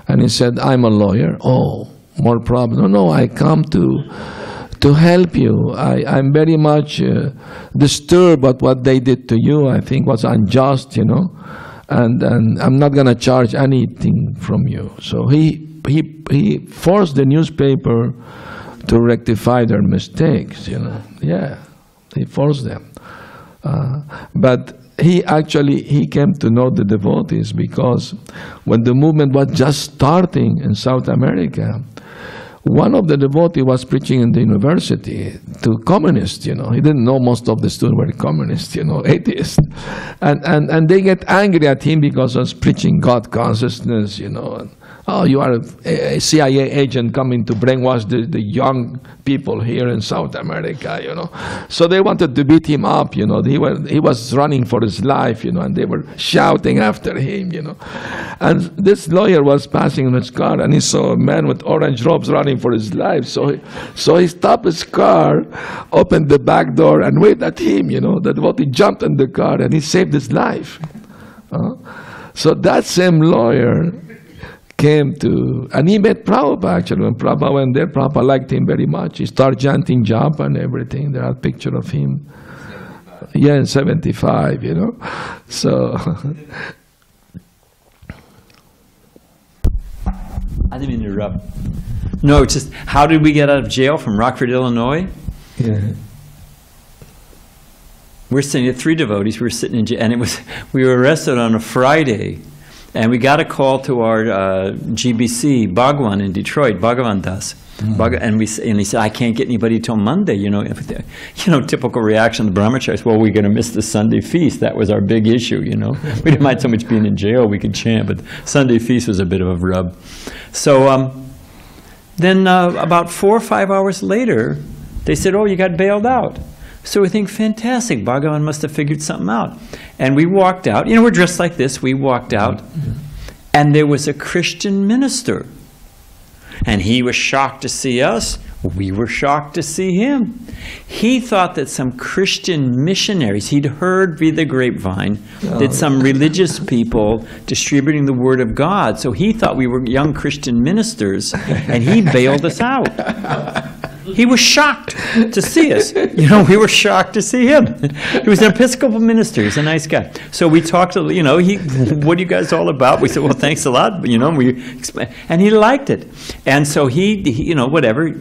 and he said, "I'm a lawyer." "Oh, more problems." "No, I come to help you. I'm very much disturbed at what they did to you. I think was unjust, you know, and I'm not going to charge anything from you." So he forced the newspaper to rectify their mistakes, you know. Yeah, he forced them. But he came to know the devotees because when the movement was just starting in South America, one of the devotees was preaching in the university to communists, you know. He didn't know most of the students were communists, you know, atheists. And they get angry at him because he was preaching God consciousness, you know. And, "Oh, you are a CIA agent coming to brainwash the young people here in South America," you know. So they wanted to beat him up, you know. He was running for his life, you know, and they were shouting after him, you know. And this lawyer was passing in his car, and he saw a man with orange robes running for his life. So he stopped his car, opened the back door, and waved at him, you know. The devotee jumped in the car, and he saved his life. So that same lawyer came to, and he met Prabhupada actually. When Prabhupada went there, Prabhupada liked him very much. He started chanting japa and everything. There are pictures of him. 75. Yeah, in 75, you know. So. I didn't mean to interrupt. No, it's just, how did we get out of jail from Rockford, Illinois? Yeah. We're sitting at 3 devotees. We were sitting in jail, and we were arrested on a Friday. And we got a call to our GBC, Bhagwan in Detroit, Bhagavan Das. And he said, "I can't get anybody till Monday." You know, typical reaction of the brahmacharis. "Well, we're going to miss the Sunday feast." That was our big issue, you know. We didn't mind so much being in jail, we could chant, but Sunday feast was a bit of a rub. So then about 4 or 5 hours later, they said, "Oh, you got bailed out." So we think, fantastic, Bhagavan must have figured something out. And we walked out. You know, we're dressed like this. We walked out, and there was a Christian minister. And he was shocked to see us. We were shocked to see him. He thought that some Christian missionaries, he'd heard via the grapevine, that some religious people distributing the word of God. So he thought we were young Christian ministers, and he bailed us out. He was shocked to see us. You know, we were shocked to see him. He was an Episcopal minister. He's a nice guy. So we talked to, you know, what are you guys all about? We said, "Well, thanks a lot." You know, and he liked it. And so he, you know, whatever.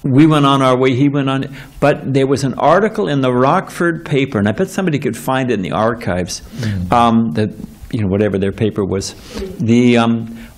We went on our way, he went on. But there was an article in the Rockford paper, and I bet somebody could find it in the archives, that, you know, whatever their paper was.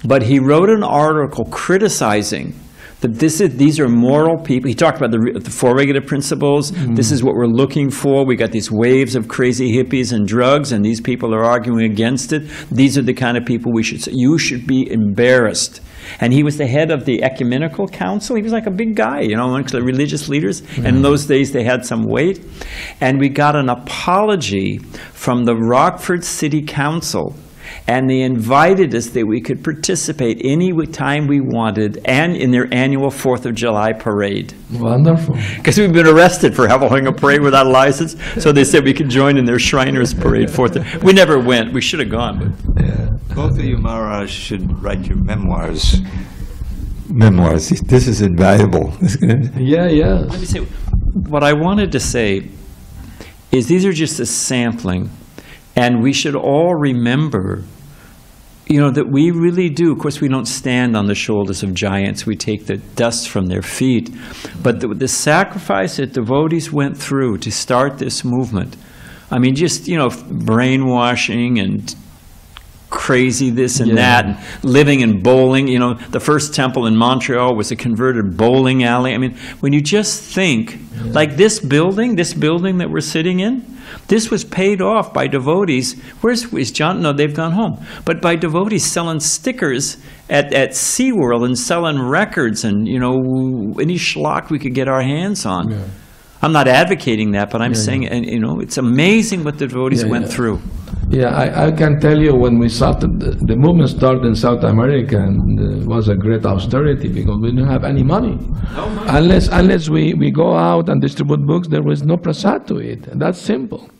But he wrote an article criticizing that these are moral people. He talked about the 4 regulative principles. This is what we're looking for. We got these waves of crazy hippies and drugs, and these people are arguing against it. These are the kind of people you should be embarrassed. And he was the head of the ecumenical council. He was like a big guy, you know, amongst the religious leaders. And in those days, they had some weight. And we got an apology from the Rockford City Council. And they invited us that we could participate any time we wanted, and in their annual 4th of July parade. Wonderful. Because we've been arrested for having a parade without a license, so they said we could join in their Shriners parade. 4th. We never went. We should have gone. But yeah. Both of you, Maharaj, should write your memoirs. Memoirs. This is invaluable. Yeah. Let me say, what I wanted to say is these are just a sampling. And we should all remember, you know, that we really do. Of course, we don't stand on the shoulders of giants. We take the dust from their feet. But the sacrifice that devotees went through to start this movement, I mean, just, you know, brainwashing and crazy this and that, and living in bowling. You know, the first temple in Montreal was a converted bowling alley. I mean, when you just think, like this building that we're sitting in, this was paid off by devotees. Where's John? No, they've gone home. But by devotees selling stickers at SeaWorld and selling records and, you know, any schlock we could get our hands on. Yeah. I'm not advocating that, but I'm saying, and you know, it's amazing what the devotees went through. Yeah, I can tell you when we started, the movement started in South America, and it was a great austerity because we didn't have any money. No money. Unless we go out and distribute books, there was no prasad to eat. And that's simple.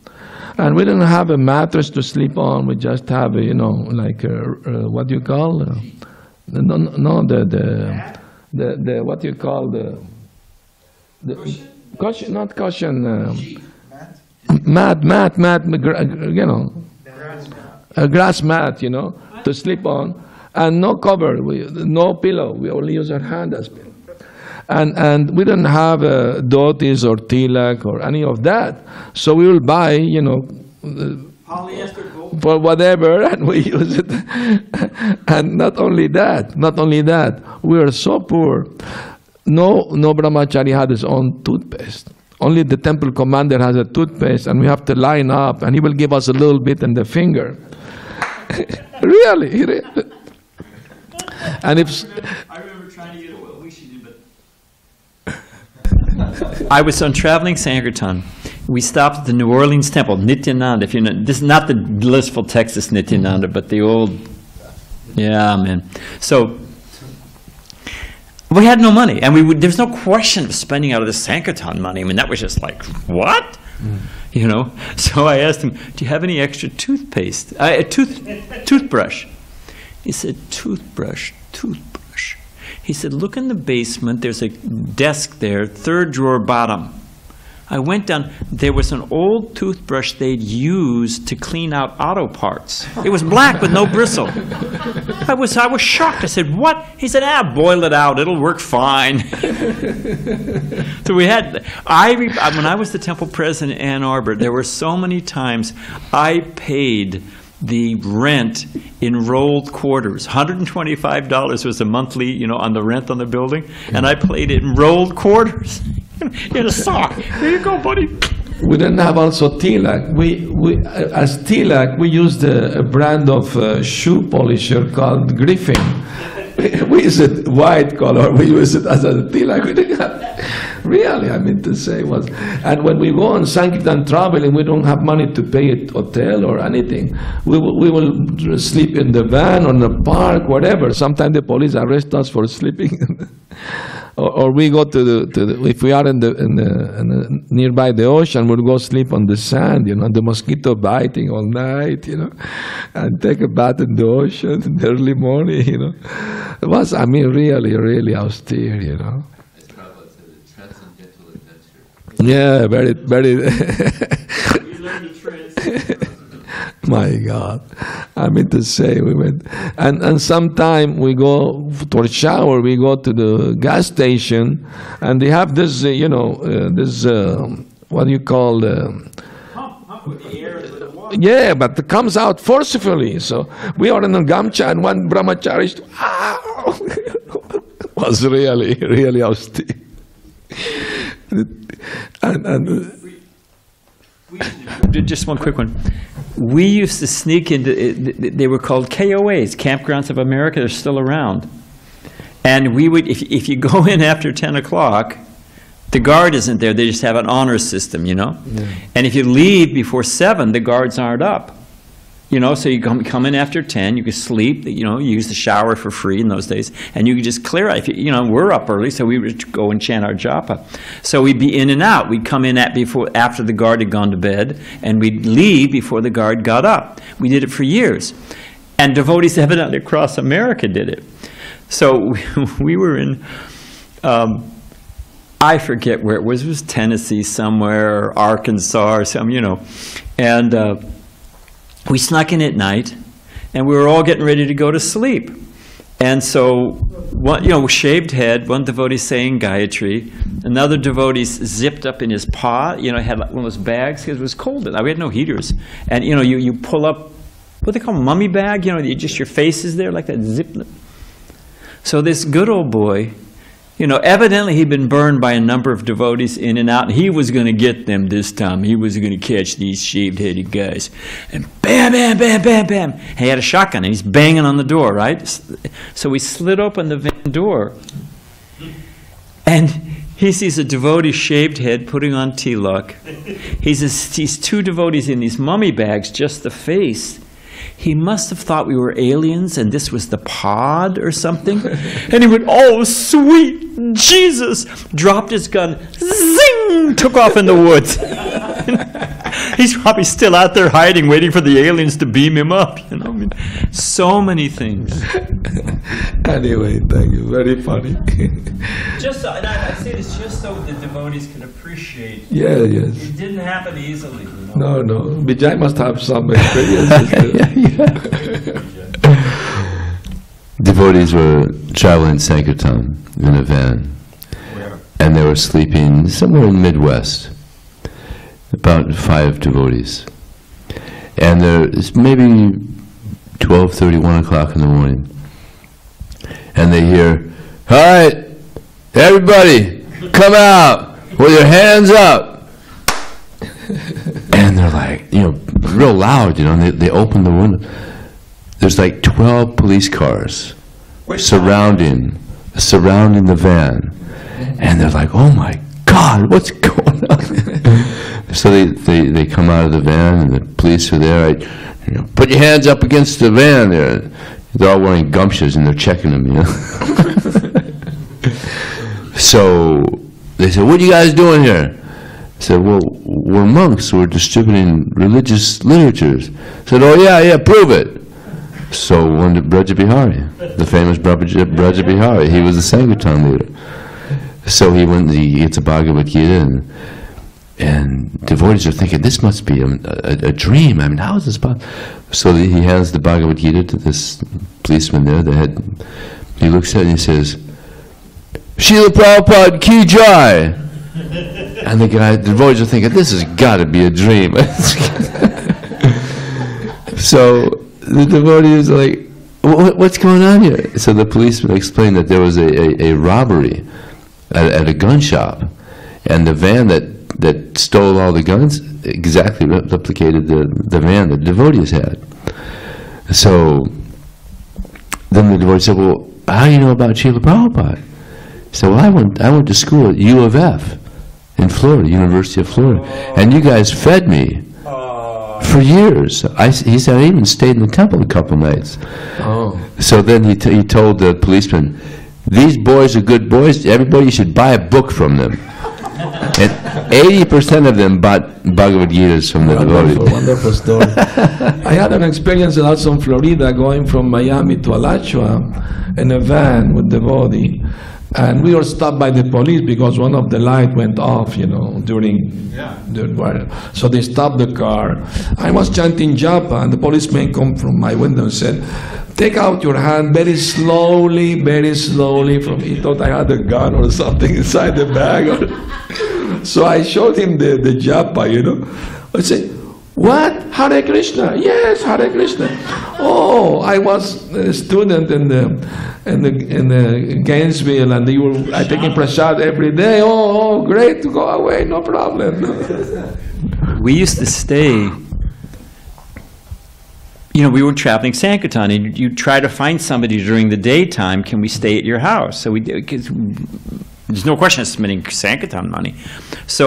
And we didn't have a mattress to sleep on. We just have a, you know, like what do you call? The what do you call the cushion? Not cushion. Mat. You know, a grass mat. You know, to sleep on, and no cover. No pillow. We only use our hand as pillow. And we didn't have dhotis or tilak or any of that. So we will buy, you know, Polyester gold. for whatever, and we use it. And not only that, we are so poor. No brahmachari had his own toothpaste. Only the temple commander has a toothpaste, and we have to line up, and he will give us a little bit in the finger. Really. And if I remember trying to get a Wishi, but I was on traveling Sankirtan. We stopped at the New Orleans temple, Nityananda. If you know, this is not the blissful Texas Nityananda, but the old. Yeah, man. So we had no money, and there's no question of spending out of the Sankirtan money. I mean, that was just like, what? You know. So I asked him, "Do you have any extra toothpaste? Toothbrush?" He said, "Toothbrush. He said, "Look in the basement. There's a desk there, 3rd drawer bottom." I went down. There was an old toothbrush they'd used to clean out auto parts. It was black with no bristle. I was shocked. I said, "What?" He said, "Boil it out. It'll work fine." So we had. When I was the temple president in Ann Arbor, there were so many times I paid the rent in rolled quarters. $125 was a monthly, you know, on the rent on the building, and I paid it in rolled quarters in a sock. Here you go, buddy. We didn't have also tilak. As tilak, we used a brand of shoe polisher called Griffin. We use it white color. We use it as a tilak. We didn't have, really, I mean to say was. And when we go on Sankirtan traveling, we don't have money to pay a hotel or anything. We will sleep in the van or in the park, whatever. Sometimes the police arrest us for sleeping. Or we go to if we are in the nearby the ocean, we'll go sleep on the sand, you know, the mosquito biting all night, you know, and take a bath in the ocean in the early morning, you know. It was, I mean, really, really austere, you know. As Prabhupada said, a transcendental adventure. Yeah, very, very. We learned to transcend. My God, I mean to say, we went, and sometime we go for a shower. We go to the gas station, and they have this, you know, this what do you call? Pump with the air and the water. Yeah, but it comes out forcefully. So we are in a gamcha, and one brahmachari was really, really austere. And just one quick one. We used to sneak into, they were called KOAs, Campgrounds of America. They're still around. And we would, if you go in after 10 o'clock, the guard isn't there. They just have an honor system, you know. Yeah. And if you leave before 7, the guards aren't up. You know, so you come in after 10, you can sleep, you know, you use the shower for free in those days, and you could just clear out. You know, we're up early, so we would go and chant our japa. So we'd be in and out. We'd come in after the guard had gone to bed, and we'd leave before the guard got up. We did it for years. And devotees evidently across America did it. So we were in, I forget where it was Tennessee somewhere, or Arkansas or something, you know, and we snuck in at night, and we were all getting ready to go to sleep. And so, one, you know, shaved head, one devotee saying Gayatri, another devotee zipped up in his paw, you know, had one of those bags, because it was cold. We had no heaters. And, you know, you pull up, what they call mummy bag, you know, just your face is there, like that zip. So this good old boy, you know, evidently he'd been burned by a number of devotees in and out, and he was going to get them this time. He was going to catch these shaved-headed guys. And bam, bam, bam, bam, bam. He had a shotgun, and he's banging on the door, right? So we slid open the van door, and he sees a devotee shaved head putting on tilak. He sees 2 devotees in these mummy bags, just the face. He must have thought we were aliens and this was the pod or something. And he went, "Oh, sweet Jesus," dropped his gun, zing, took off in the woods. He's probably still out there hiding, waiting for the aliens to beam him up. You know, I mean, so many things. Anyway, thank you. Very funny. Just so, and I say this just so the devotees can appreciate. Yeah, yes. It didn't happen easily. You know? No. Vijay must have some experience. Devotees were traveling Sankirtan in a van. Where? And they were sleeping somewhere in the Midwest. About 5 devotees. And it's maybe 12:30, 1 o'clock in the morning. And they hear, "All right, everybody, come out with your hands up." And they're like, real loud, and they open the window. There's like 12 police cars surrounding the van. And they're like, "Oh my God, what's going on?" So they come out of the van, and the police are there. Put your hands up against the van there. They're all wearing gumshoes, and they're checking them, So they said, "What are you guys doing here?" I said, "Well, we're monks. We're distributing religious literatures." I said, "Oh, yeah, prove it." So one to Braja Bihari, the famous Braja Bihari, he was the Sankirtan leader. So he gets a Bhagavad Gita, and devotees are thinking, this must be a dream. I mean, how is this possible? So he hands the Bhagavad Gita to this policeman there. He looks at it and he says, "Srila Prabhupada Ki Jai." And the devotees are thinking, this has got to be a dream. So the devotee is like, "What's going on here?" So the policeman explained that there was a robbery at a gun shop, and the van that stole all the guns exactly replicated the van that devotees had. So then the devotee said, "Well, how do you know about Srila Prabhupada?" He said, "Well, I went to school at U of F in Florida, University of Florida, and you guys fed me for years." He said, "I even stayed in the temple a couple nights." Oh. So then he told the policeman, "These boys are good boys. Everybody should buy a book from them." And 80% of them bought Bhagavad Gitas from the devotees. Wonderful story. I had an experience also in Florida, going from Miami to Alachua in a van with devotee. And we were stopped by the police because one of the lights went off, during the while. So they stopped the car. I was chanting japa, and the policeman come from my window and said, "Take out your hand very slowly, from." He thought I had a gun or something inside the bag. So I showed him the japa, I said, "What? Hare Krishna?" "Yes, Hare Krishna." "Oh, I was a student in Gainesville, and you were taking prasad every day." Oh, great, to go away, no problem." We used to stay, we were traveling Sankirtan, and you try to find somebody during the daytime, "Can we stay at your house?" So we did, because there's no question of spending Sankirtan money. So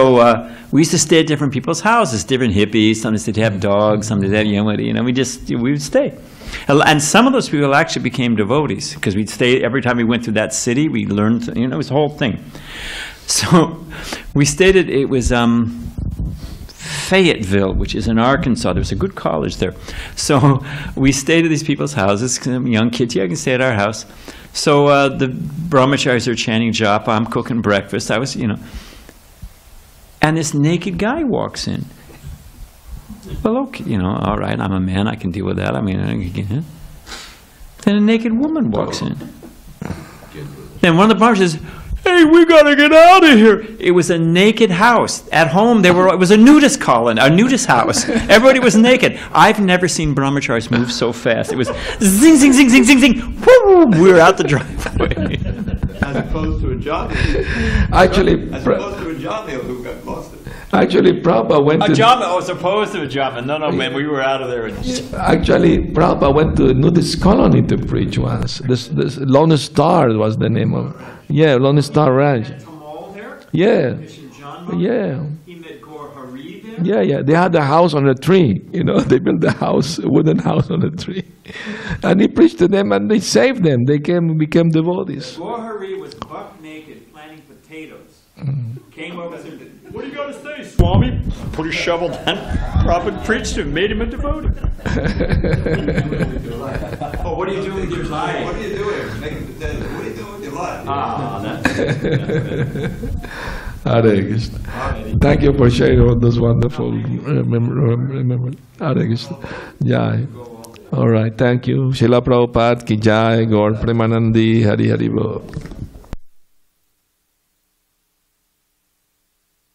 we used to stay at different people's houses, different hippies. Some they'd have dogs, some they'd have yamati. We would stay. And some of those people actually became devotees, because we'd stay, every time we went through that city, we learned, it was the whole thing. So we stayed at, it was Fayetteville, which is in Arkansas. There's a good college there. So we stayed at these people's houses, young kids, I can stay at our house. So the brahmacharis are chanting japa, I'm cooking breakfast, I was, and this naked guy walks in. Well, okay, all right, I'm a man, I can deal with that. Then a naked woman walks in. Then one of the brahmacharis says, "Hey, we gotta get out of here." It was a naked house. At home, it was a nudist colony, a nudist house. Everybody was naked. I've never seen brahmacharis move so fast. It was zing, zing, zing, zing, zing, zing. Woo! We were out the driveway. As opposed to a Ajamila. Actually, As opposed to a Ajamila who got lost. Actually, Prabhupada went to... Ajamila, as opposed to Ajamila. No, man, we were out of there. Actually, Prabhupada went to a nudist colony to preach once. This Lone Star was the name of it. Yeah, Lone Star Ranch. Yeah. Yeah. He met Gaur Hari there. Yeah. They had a house on a tree. They built a house, a wooden house on a tree. And he preached to them, and they saved them. They became devotees. Gaur Hari was buck naked planting potatoes. Came over and said, "What do you got to say, Swami?" Put his shovel down. Prabhupada preached to him, made him a devotee. Oh, what do you do with your life? What are you doing? Making potatoes. What are you doing with your life? Ah, that's Hare Krishna. Thank you for sharing all those wonderful remember. Hare Krishna. Jai. All right, thank you. Srila Prabhupada ki Jai. Gaur Premanandi. Hari Hari Bol.